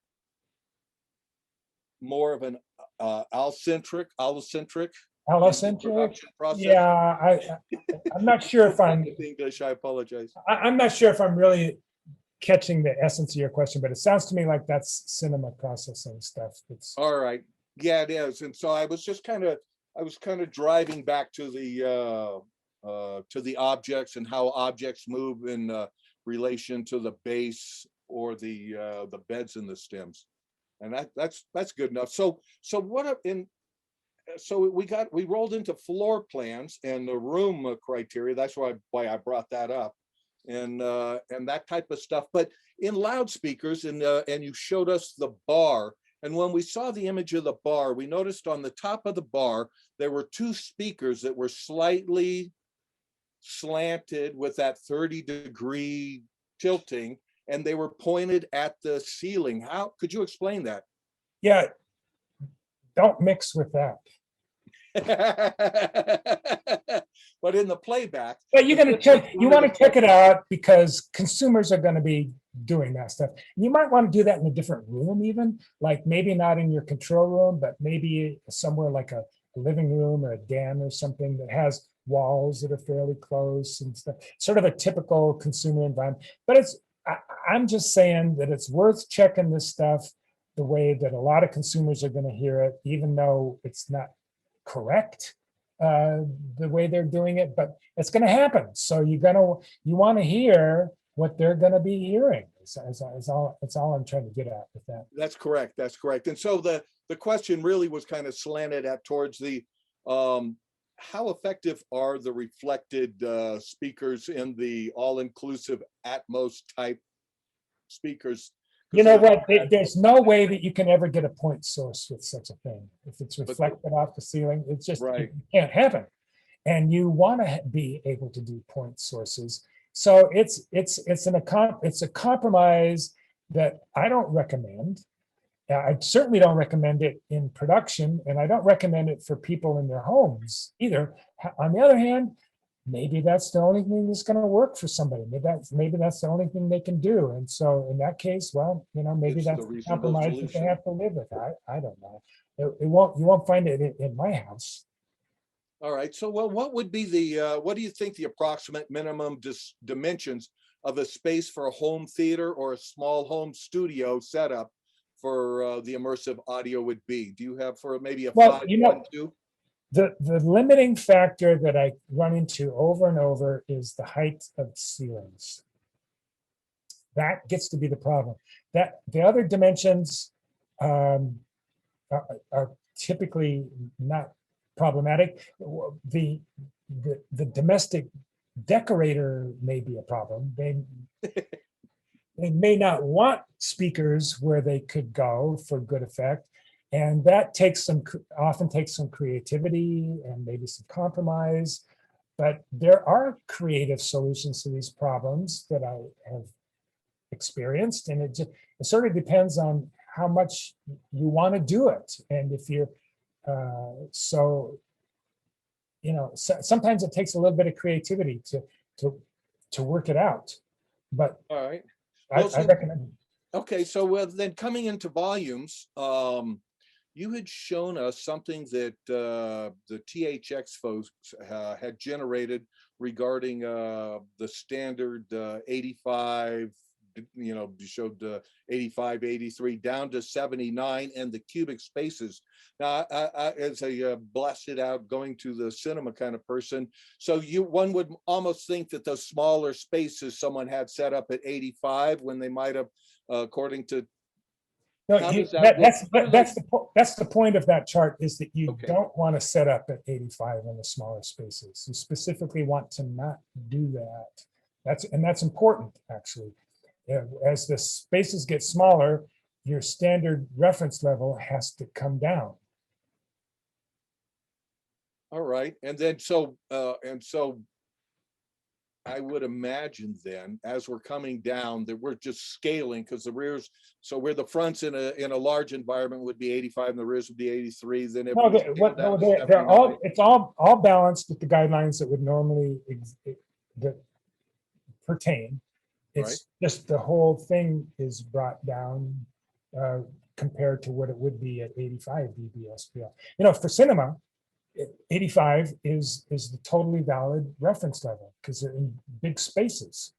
more of an allocentric Allocentric. production process. Yeah, I'm not sure if I'm. English, I apologize. I'm not sure if I'm really catching the essence of your question, but it sounds to me like that's cinema processing stuff. That's all right. Yeah, it is. And so I was kind of driving back to the objects and how objects move in relation to the bass or the beds and the stems, and that's good enough. So we rolled into floor plans and the room criteria. That's why I brought that up, and that type of stuff. But in loudspeakers, and you showed us the bar. And when we saw the image of the bar, we noticed on the top of the bar, there were two speakers that were slightly slanted with that 30-degree tilting, and they were pointed at the ceiling. How could you explain that? Yeah, don't mix with that. But in the playback, but you're going to check. You want to check it out because consumers are going to be doing that stuff. You might want to do that in a different room, even like maybe not in your control room, but maybe somewhere like a living room or a den or something that has walls that are fairly close and stuff. Sort of a typical consumer environment. But I'm just saying that it's worth checking this stuff the way that a lot of consumers are going to hear it, even though it's not correct the way they're doing it, but it's going to happen. So you want to hear what they're going to be hearing. That's all I'm trying to get at with that. That's correct. That's correct. And so the question really was kind of slanted at towards the how effective are the reflected speakers in the all-inclusive Atmos type speakers? You know what? There's no way that you can ever get a point source with such a thing. If it's reflected off the ceiling, it's just right. It can't happen. And you want to be able to do point sources. So it's a compromise that I don't recommend. I certainly don't recommend it in production, and I don't recommend it for people in their homes either. On the other hand, maybe that's the only thing that's going to work for somebody. Maybe that's the only thing they can do. And so in that case, well, maybe that's the compromise that they have to live with. I don't know. You won't find it in my house. All right. So, well, what would be what do you think the approximate minimum dimensions of a space for a home theater or a small home studio setup for the immersive audio would be? Do you have for maybe a 5.12? The limiting factor that I run into over and over is the height of ceilings. That gets to be the problem. That the other dimensions are typically not problematic. The domestic decorator may be a problem. They may not want speakers where they could go for good effect. And that often takes some creativity and maybe some compromise. But there are creative solutions to these problems that I have experienced. And it sort of depends on how much you want to do it. And if you're, sometimes it takes a little bit of creativity to work it out. But all right. Well, I recommend it. Okay, so then coming into volumes, you had shown us something that the THX folks had generated regarding the standard 85, you showed 85, 83 down to 79 and the cubic spaces. Now, as a blasted out going to the cinema kind of person, so one would almost think that those smaller spaces someone had set up at 85 when they might have, according to no, that's the point of that chart, is that you don't want to set up at 85 in the smaller spaces. You specifically want to not do that. That's important, actually. As the spaces get smaller, your standard reference level has to come down. All right, and then so I would imagine then, as we're coming down, that we're just scaling because the rears. So where the fronts in a large environment would be 85 and the rears would be 83. Then it No, would scale down to they're 79. it's all balanced with the guidelines that would normally that pertain. Right. It's just the whole thing is brought down compared to what it would be at 85 dB SPL. You know, for cinema, 85 is the totally valid reference level because they're in big spaces,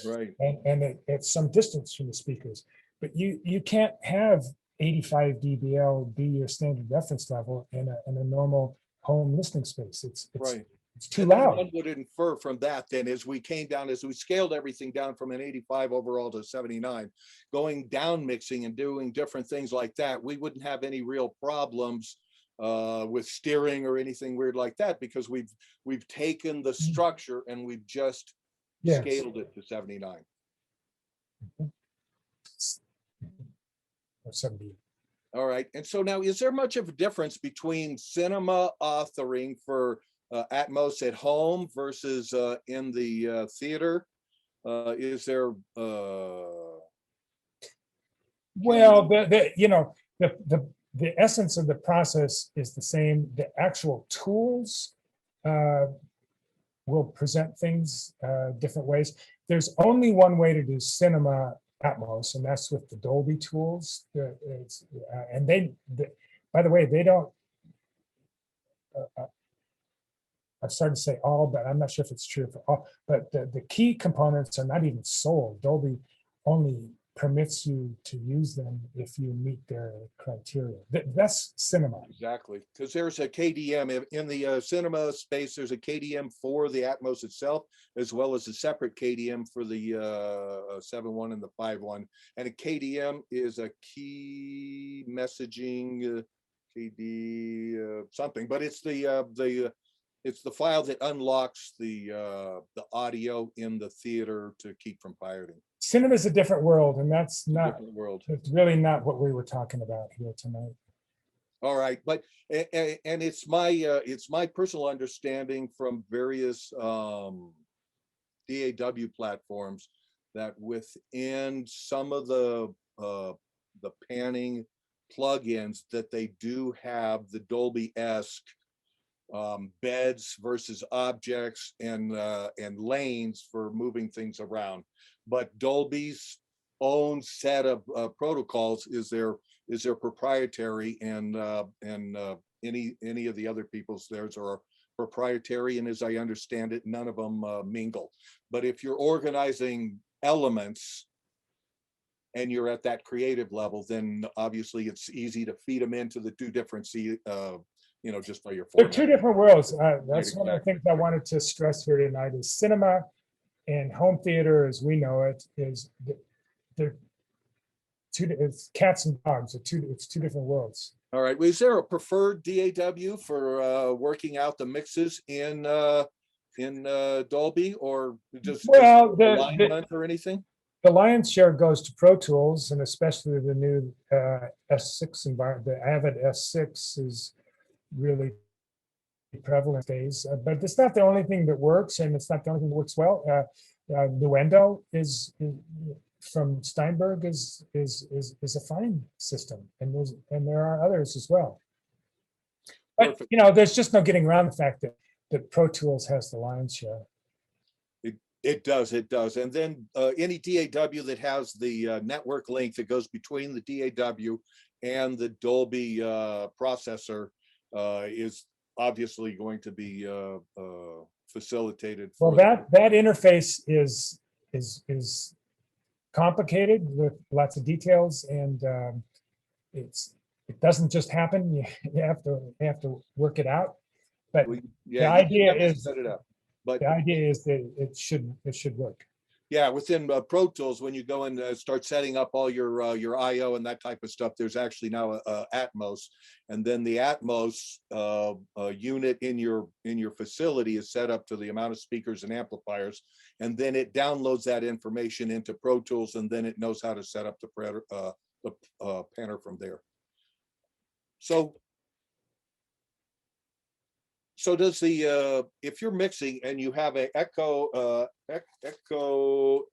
Right. and at some distance from the speakers. But you can't have 85 dBL be your standard reference level in a normal home listening space. It's Right. it's too And then loud. one would infer from that then as we came down, as we scaled everything down from an 85 overall to 79, going down mixing and doing different things like that, we wouldn't have any real problems with steering or anything weird like that because we've taken the structure and we've just Yes. scaled it to 79. Or 70. All right. And so now, is there much of a difference between cinema authoring for Atmos at home versus in the theater? Is there? Well, you know, the essence of the process is the same. The actual tools will present things different ways. There's only one way to do cinema Atmos, and that's with the Dolby tools. And by the way, they don't. I've started to say all, but I'm not sure if it's true for all. But the key components are not even sold. Dolby only permits you to use them if you meet their criteria. That's cinema. Exactly, because there's a KDM in the cinema space. There's a KDM for the Atmos itself, as well as a separate KDM for the 7.1 and the 5.1. And a KDM is a key messaging KD something, but it's the file that unlocks the audio in the theater to keep from pirating. Cinema is a different world, and that's not. Different world. It's really not what we were talking about here tonight. All right, but and it's my personal understanding from various DAW platforms that within some of the panning plugins that they do have the Dolby-esque beds versus objects and lanes for moving things around. But Dolby's own set of protocols is their proprietary, and any of the other people's theirs are proprietary, and as I understand it, none of them mingle. But if you're organizing elements and you're at that creative level, then obviously it's easy to feed them into the two different just by your They're format. two different worlds. That's Exactly. one of the things I wanted to stress here tonight is cinema and home theater as we know it is they're it's cats and dogs. It's two different worlds. All right. Well, is there a preferred DAW for working out the mixes in Dolby, or just alignment or anything? The lion's share goes to Pro Tools, and especially the new S6 environment. The Avid S6 is really prevalent days, but it's not the only thing that works, and it's not the only thing that works well. Nuendo is from Steinberg is a fine system, and there are others as well. But Perfect. you know, there's just no getting around the fact that Pro Tools has the lion's share. It does. And then any DAW that has the network link that goes between the DAW and the Dolby processor is obviously going to be facilitated. Well, that interface is complicated with lots of details, and it doesn't just happen. You have to work it out. But the idea is set it up. But the idea is that it should work. Yeah, within Pro Tools, when you go and start setting up all your I/O and that type of stuff, there's actually now a Atmos, and then the Atmos unit in your facility is set up to the amount of speakers and amplifiers, and then it downloads that information into Pro Tools, and then it knows how to set up the panner from there. So So does the if you're mixing and you have a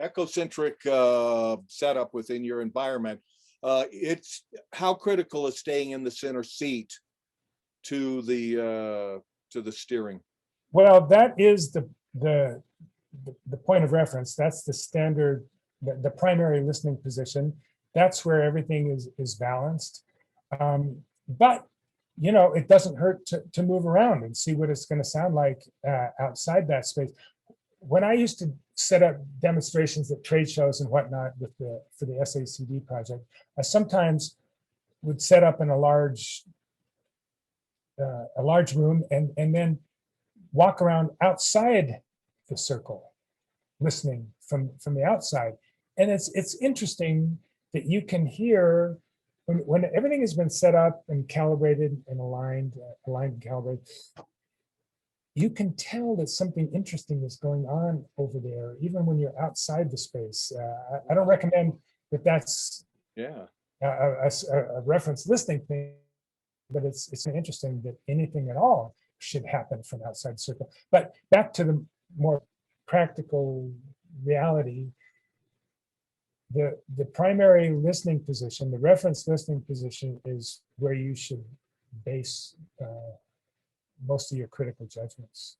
echocentric setup within your environment, it's how critical is staying in the center seat to the steering? Well, that is the point of reference. That's the standard, the primary listening position. That's where everything is balanced. But it doesn't hurt to move around and see what it's going to sound like outside that space. When I used to set up demonstrations at trade shows and whatnot for the SACD project, I sometimes would set up in a large room and then walk around outside the circle, listening from the outside. And it's interesting that you can hear when everything has been set up and calibrated and aligned and calibrated, you can tell that something interesting is going on over there, even when you're outside the space. I don't recommend that that's a reference listening thing, but it's interesting that anything at all should happen from outside the circle. But back to the more practical reality, the primary listening position, the reference listening position, is where you should base most of your critical judgments.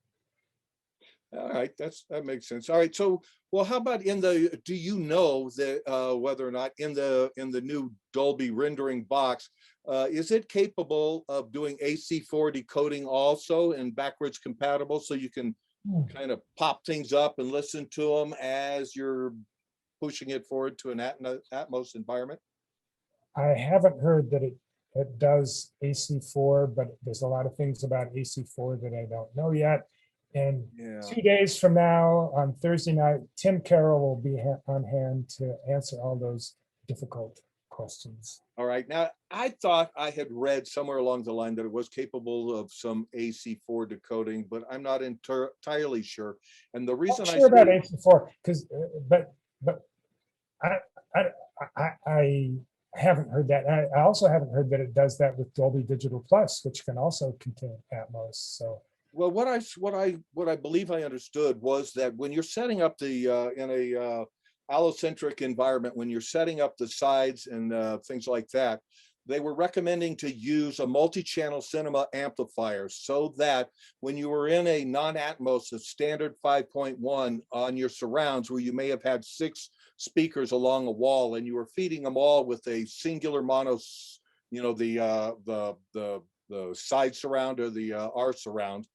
All right, that makes sense. All right, so well, how about do you know that whether or not in the new Dolby rendering box, is it capable of doing AC4 decoding also and backwards compatible, so you can kind of pop things up and listen to them as you're pushing it forward to an Atmos environment? I haven't heard that it does AC4, but there's a lot of things about AC4 that I don't know yet. And 2 days from now, on Thursday night, Tim Carroll will be on hand to answer all those difficult questions. All right. Now, I thought I had read somewhere along the line that it was capable of some AC4 decoding, but I'm not entirely sure. And the reason I'm sure about AC4, because but I haven't heard that. I also haven't heard that it does that with Dolby Digital Plus, which can also contain Atmos. So. Well, what I believe I understood was that when you're setting up the in a allocentric environment, when you're setting up the sides and things like that, they were recommending to use a multi-channel cinema amplifier, so that when you were in a non-Atmos, a standard 5.1 on your surrounds, where you may have had 6 speakers along a wall, and you were feeding them all with a singular mono, the side surround or the R surround.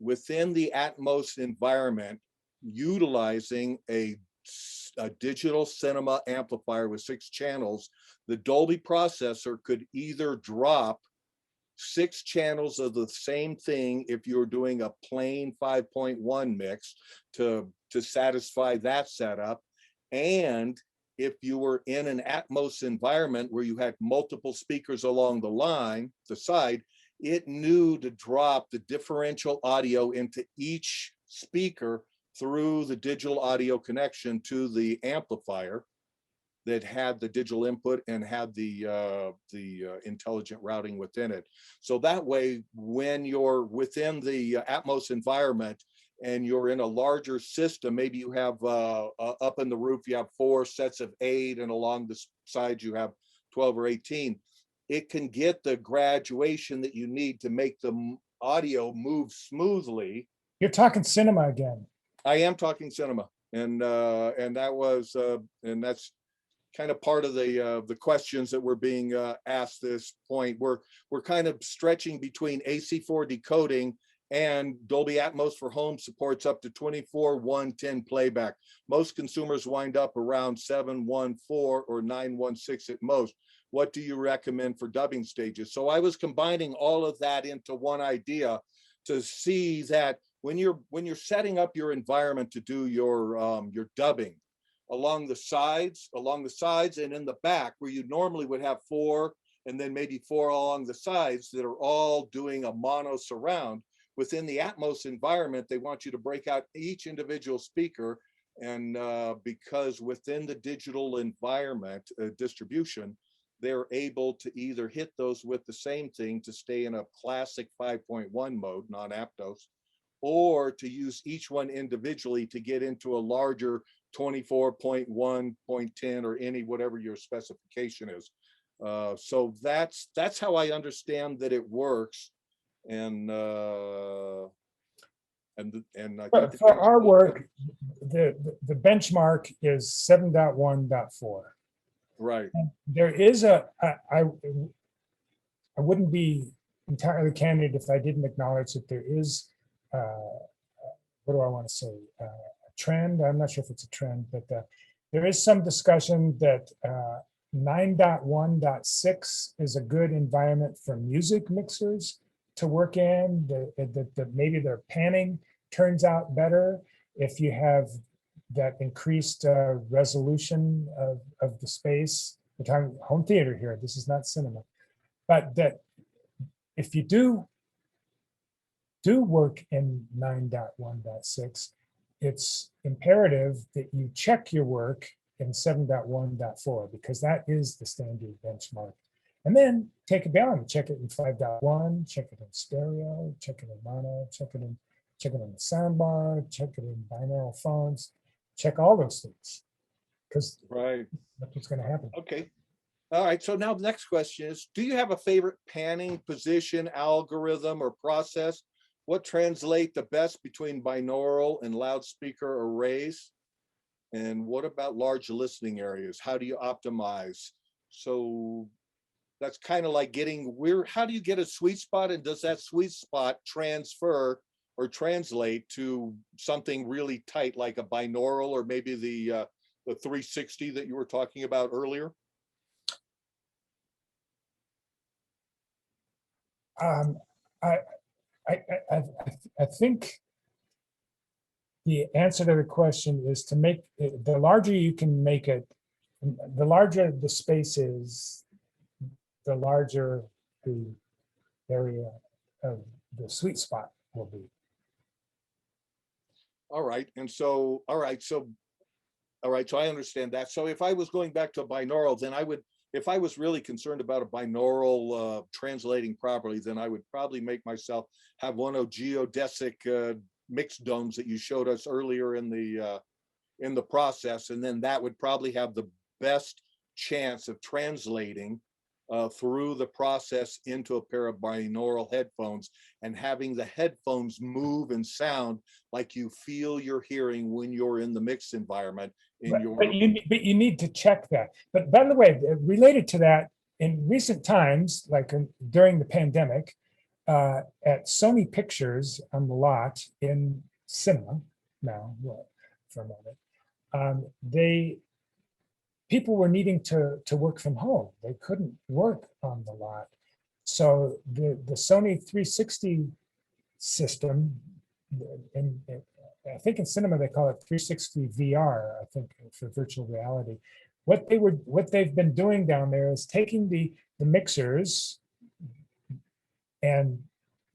Within the Atmos environment, utilizing a digital cinema amplifier with 6 channels, the Dolby processor could either drop 6 channels of the same thing if you're doing a plain 5.1 mix to satisfy that setup, and if you were in an Atmos environment where you had multiple speakers along the side, it knew to drop the differential audio into each speaker through the digital audio connection to the amplifier that had the digital input and had the intelligent routing within it. So that way, when you're within the Atmos environment and you're in a larger system, maybe you have up in the roof, you have 4 sets of 8, and along the sides you have 12 or 18. It can get the graduation that you need to make the audio move smoothly. You're talking cinema again. I am talking cinema, and that was and that's kind of part of the questions that were being asked. This point, we're kind of stretching between AC4 decoding and Dolby Atmos for Home supports up to 24:110 playback. Most consumers wind up around 714 or 916 at most. What do you recommend for dubbing stages? So I was combining all of that into one idea to see that when you're setting up your environment to do your dubbing, along the sides and in the back, where you normally would have 4 and then maybe 4 along the sides that are all doing a mono surround, within the Atmos environment, they want you to break out each individual speaker. And because within the digital environment distribution, they're able to either hit those with the same thing to stay in a classic 5.1 mode, non-Aptos, or to use each one individually to get into a larger 24.1.10 or any whatever your specification is. So that's how I understand that it works. And I think for our work, the benchmark is 7.1.4. right. There is I wouldn't be entirely candid if I didn't acknowledge that there is, what do I want to say, a trend. I'm not sure if it's a trend, but there is some discussion that 9.1.6 is a good environment for music mixers to work in, that maybe their panning turns out better if you have that increased resolution of the space. We're talking home theater here, this is not cinema. But that if you do work in 9.1.6, it's imperative that you check your work in 7.1.4, because that is the standard benchmark. And then take it down and check it in 5.1, check it in stereo, check it in mono, check it in the soundbar, check it in binaural phones, check all those things, because Right. that's what's going to happen. Okay. All right. So now the next question is, do you have a favorite panning position, algorithm, or process? What translate the best between binaural and loudspeaker arrays? And what about large listening areas? How do you optimize? So that's kind of like how do you get a sweet spot, and does that sweet spot transfer or translate to something really tight like a binaural, or maybe the 360 that you were talking about earlier? I think the answer to the question is to make it, the larger you can make it, the larger the space is, the larger the area of the sweet spot will be. All right. And so, all right. So I understand that. So if I was going back to a binaural, then I would, if I was really concerned about a binaural translating properly, then I would probably make myself have one of geodesic mixed domes that you showed us earlier in the process. And then that would probably have the best chance of translating through the process into a pair of binaural headphones, and having the headphones move and sound like you feel you're hearing when you're in the mixed environment. But you need to check that. But by the way, related to that, in recent times, like during the pandemic, at Sony Pictures on the lot in cinema now, for a moment, people were needing to work from home. They couldn't work on the lot. So the Sony 360 system, and I think in cinema they call it 360 VR, I think, for virtual reality. What they've been doing down there is taking the mixers and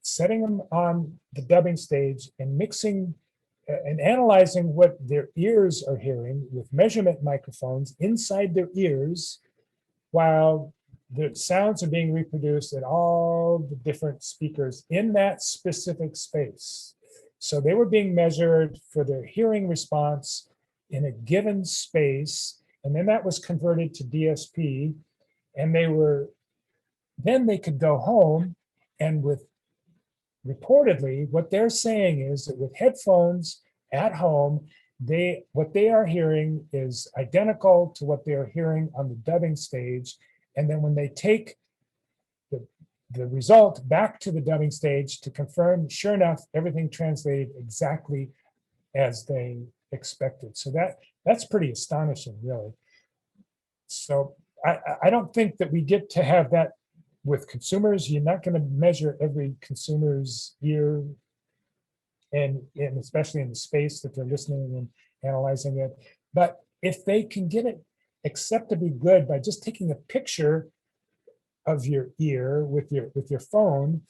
setting them on the dubbing stage and mixing and analyzing what their ears are hearing with measurement microphones inside their ears, while the sounds are being reproduced at all the different speakers in that specific space. So they were being measured for their hearing response in a given space, and then that was converted to DSP, and then they could go home, and with reportedly, what they're saying is that with headphones at home, what they are hearing is identical to what they are hearing on the dubbing stage. And then when they take the result back to the dubbing stage to confirm, sure enough, everything translated exactly as they expected. So that's pretty astonishing, really. So I don't think that we get to have that with consumers. You're not going to measure every consumer's ear, and especially in the space that they're listening and analyzing it. But if they can get it acceptably good by just taking a picture of your ear with your phone,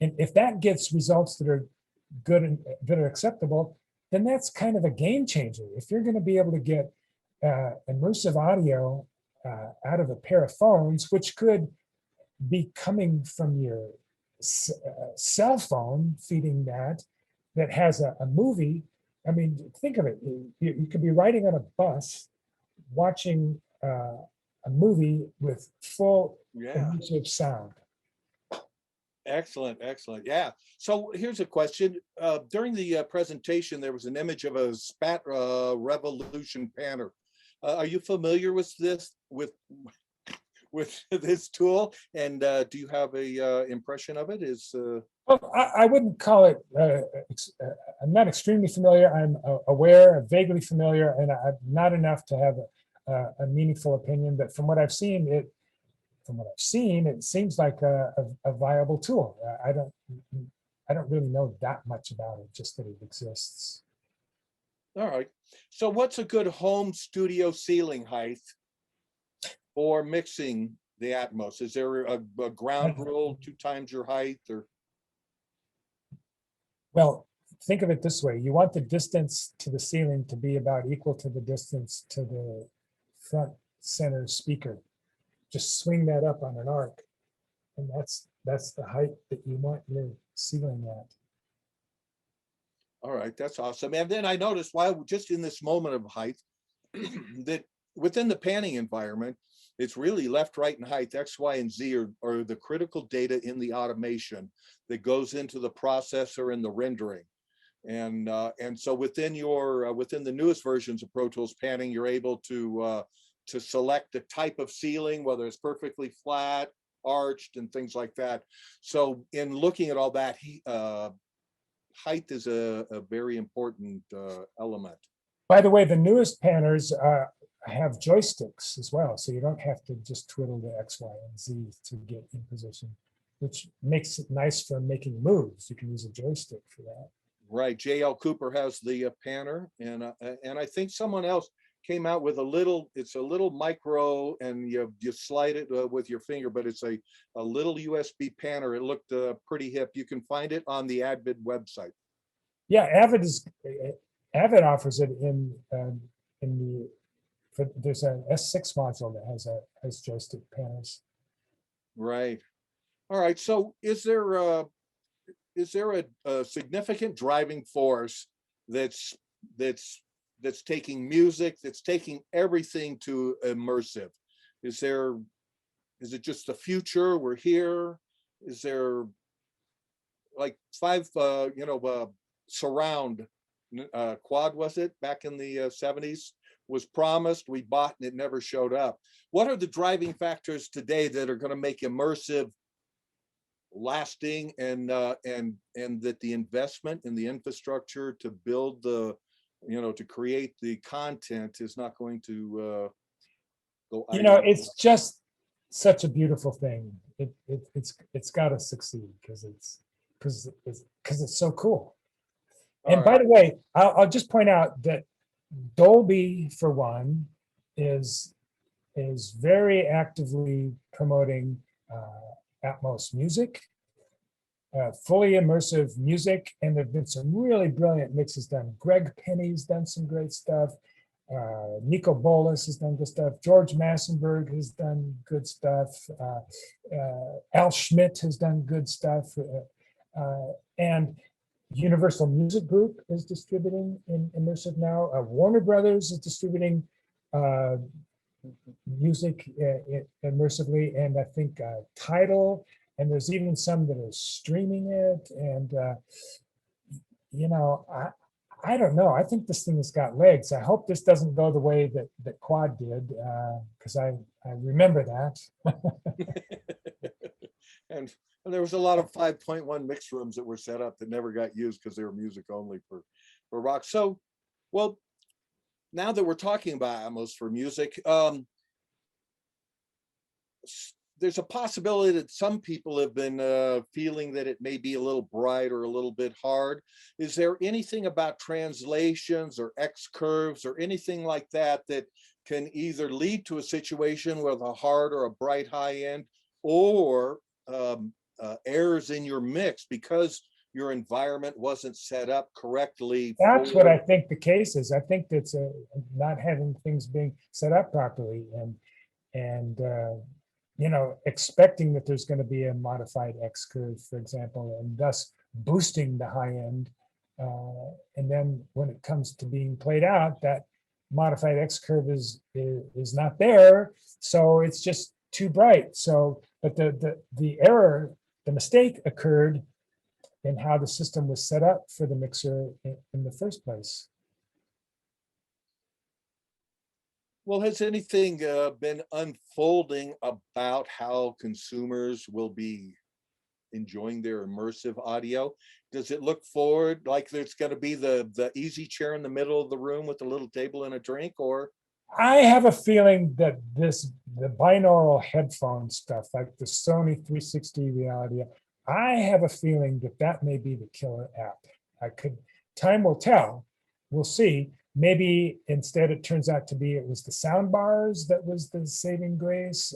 and if that gets results that are good and that are acceptable, then that's kind of a game changer. If you're going to be able to get immersive audio out of a pair of phones, which could be coming from your cell phone, feeding that has a movie. I mean, think of it. You could be riding on a bus, watching a movie with full Yeah. immersive sound. Excellent, excellent. Yeah. So here's a question. During the presentation, there was an image of a spat revolution panner. Are you familiar with this, with this tool? And do you have a impression of it? Well, I wouldn't call it, I'm not extremely familiar. I'm aware, vaguely familiar, and I'm not enough to have a meaningful opinion. But from what I've seen, it seems like a viable tool. I don't really know that much about it, just that it exists. All right. So what's a good home studio ceiling height for mixing the Atmos? Is there a ground rule, 2 times your height, or? Well, think of it this way. You want the distance to the ceiling to be about equal to the distance to the front center speaker. Just swing that up on an arc, and that's the height that you want your ceiling at. All right, that's awesome. And then I noticed, while just in this moment of height, that within the panning environment, it's really left, right, and height, X, Y, and Z are the critical data in the automation that goes into the processor and the rendering. And so within the newest versions of Pro Tools panning, you're able to select the type of ceiling, whether it's perfectly flat, arched, and things like that. So in looking at all that, height is a very important element. By the way, the newest panners have joysticks as well, so you don't have to just twiddle the X, Y, and Z to get in position, which makes it nice for making moves. You can use a joystick for that. Right. J.L. Cooper has the panner, and I think someone else came out with it's a little micro, and you slide it with your finger, but it's a little USB panner. It looked pretty hip. You can find it on the Advid website. Yeah, Avid offers it in there's an S6 module that has joystick panners. Right. All right. So is there a significant driving force that's taking music, that's taking everything to immersive? Is it just the future? We're here. Is there like 5 surround quad, was it, back in the 70s, was promised, we bought, and it never showed up? What are the driving factors today that are going to make immersive lasting, and that the investment in the infrastructure to build to create the content is not going to go? It's just such a beautiful thing. It's got to succeed because it's so cool. And by the way, I'll just point out that Dolby, for one, is very actively promoting Atmos music, fully immersive music, and there've been some really brilliant mixes done. Greg Penny's done some great stuff. Nico Bolas has done good stuff. George Massenberg has done good stuff. Al Schmidt has done good stuff. And Universal Music Group is distributing in immersive now. Warner Brothers is distributing music immersively, and I think Tidal, and there's even some that are streaming it. And I don't know. I think this thing has got legs. I hope this doesn't go the way that Quad did, because I remember that. And there was a lot of 5.1 mix rooms that were set up that never got used because they were music only for rock. So, well, now that we're talking about Atmos for music, there's a possibility that some people have been feeling that it may be a little bright or a little bit hard. Is there anything about translations or X curves or anything like that that can either lead to a situation with a hard or a bright high end, or errors in your mix because your environment wasn't set up correctly? That's what I think the case is. I think that's not having things being set up properly. And and expecting that there's going to be a modified X curve, for example, and thus boosting the high end. And then when it comes to being played out, that modified X curve is not there, so it's just too bright. So, but the error, the mistake occurred in how the system was set up for the mixer in the first place. Well, has anything been unfolding about how consumers will be enjoying their immersive audio? Does it look forward like there's going to be the easy chair in the middle of the room with a little table and a drink, or? I have a feeling that the binaural headphone stuff, like the Sony 360 Reality, I have a feeling that that may be the killer app. Time will tell. We'll see. Maybe instead it turns out to be it was the sound bars that was the saving grace.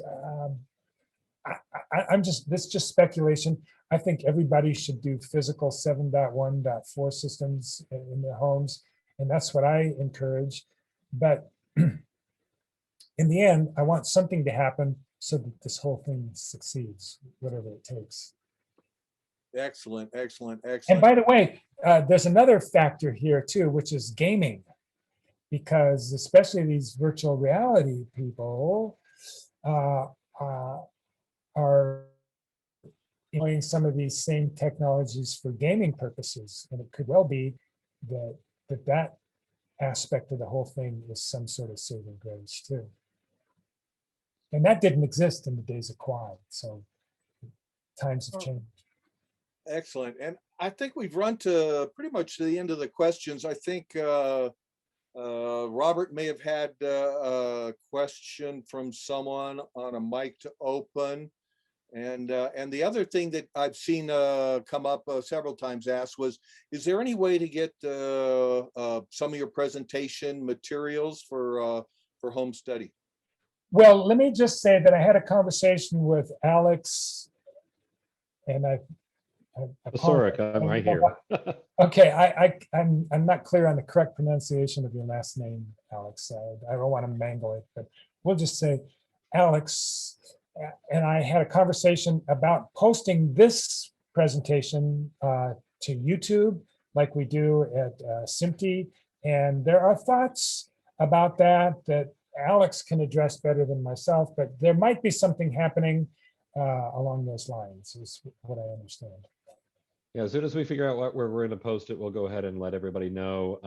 This is just speculation. I think everybody should do physical 7.1.4 systems in their homes, and that's what I encourage. But in the end, I want something to happen so that this whole thing succeeds, whatever it takes. Excellent, excellent, excellent. And by the way, there's another factor here too, which is gaming, because especially these virtual reality people are employing some of these same technologies for gaming purposes, and it could well be that aspect of the whole thing is some sort of saving grace too. And that didn't exist in the days of quad, so times have changed. Excellent. And I think we've run to pretty much the end of the questions. I think Robert may have had a question from someone on a mic to open. And the other thing that I've seen come up several times asked was, is there any way to get some of your presentation materials for home study? Well, let me just say that I had a conversation with Alex, and Sorry, I'm right here. Okay, I'm not clear on the correct pronunciation of your last name, Alex. I don't want to mangle it, but we'll just say Alex. And I had a conversation about posting this presentation to YouTube, like we do at SMPTE. And there are thoughts about that Alex can address better than myself, but there might be something happening along those lines, is what I understand. Yeah, as soon as we figure out where we're going to post it, we'll go ahead and let everybody know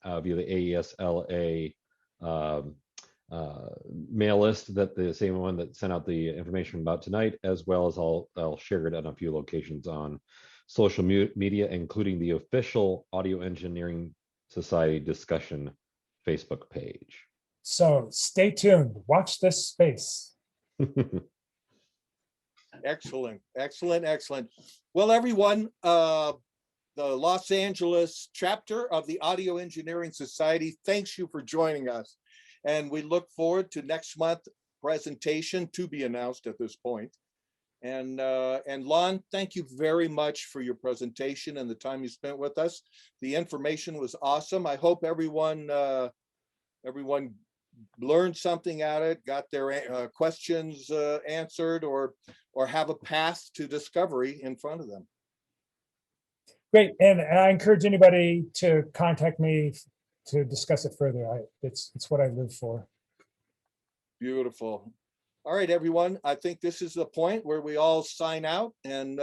via the AES LA mail list, that the same one that sent out the information about tonight, as well as I'll share it on a few locations on social media, including the official Audio Engineering Society discussion Facebook page. So stay tuned. Watch this space. Excellent, excellent, excellent. Well, everyone, the Los Angeles chapter of the Audio Engineering Society thanks you for joining us. And we look forward to next month's presentation, to be announced at this point. And Lon, thank you very much for your presentation and the time you spent with us. The information was awesome. I hope everyone learned something out of it, got their questions answered, or have a path to discovery in front of them. Great, and I encourage anybody to contact me to discuss it further. It's what I live for. Beautiful. All right, everyone. I think this is the point where we all sign out and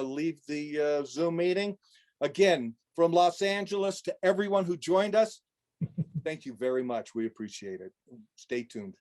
leave the Zoom meeting. Again, from Los Angeles to everyone who joined us, thank you very much. We appreciate it. Stay tuned.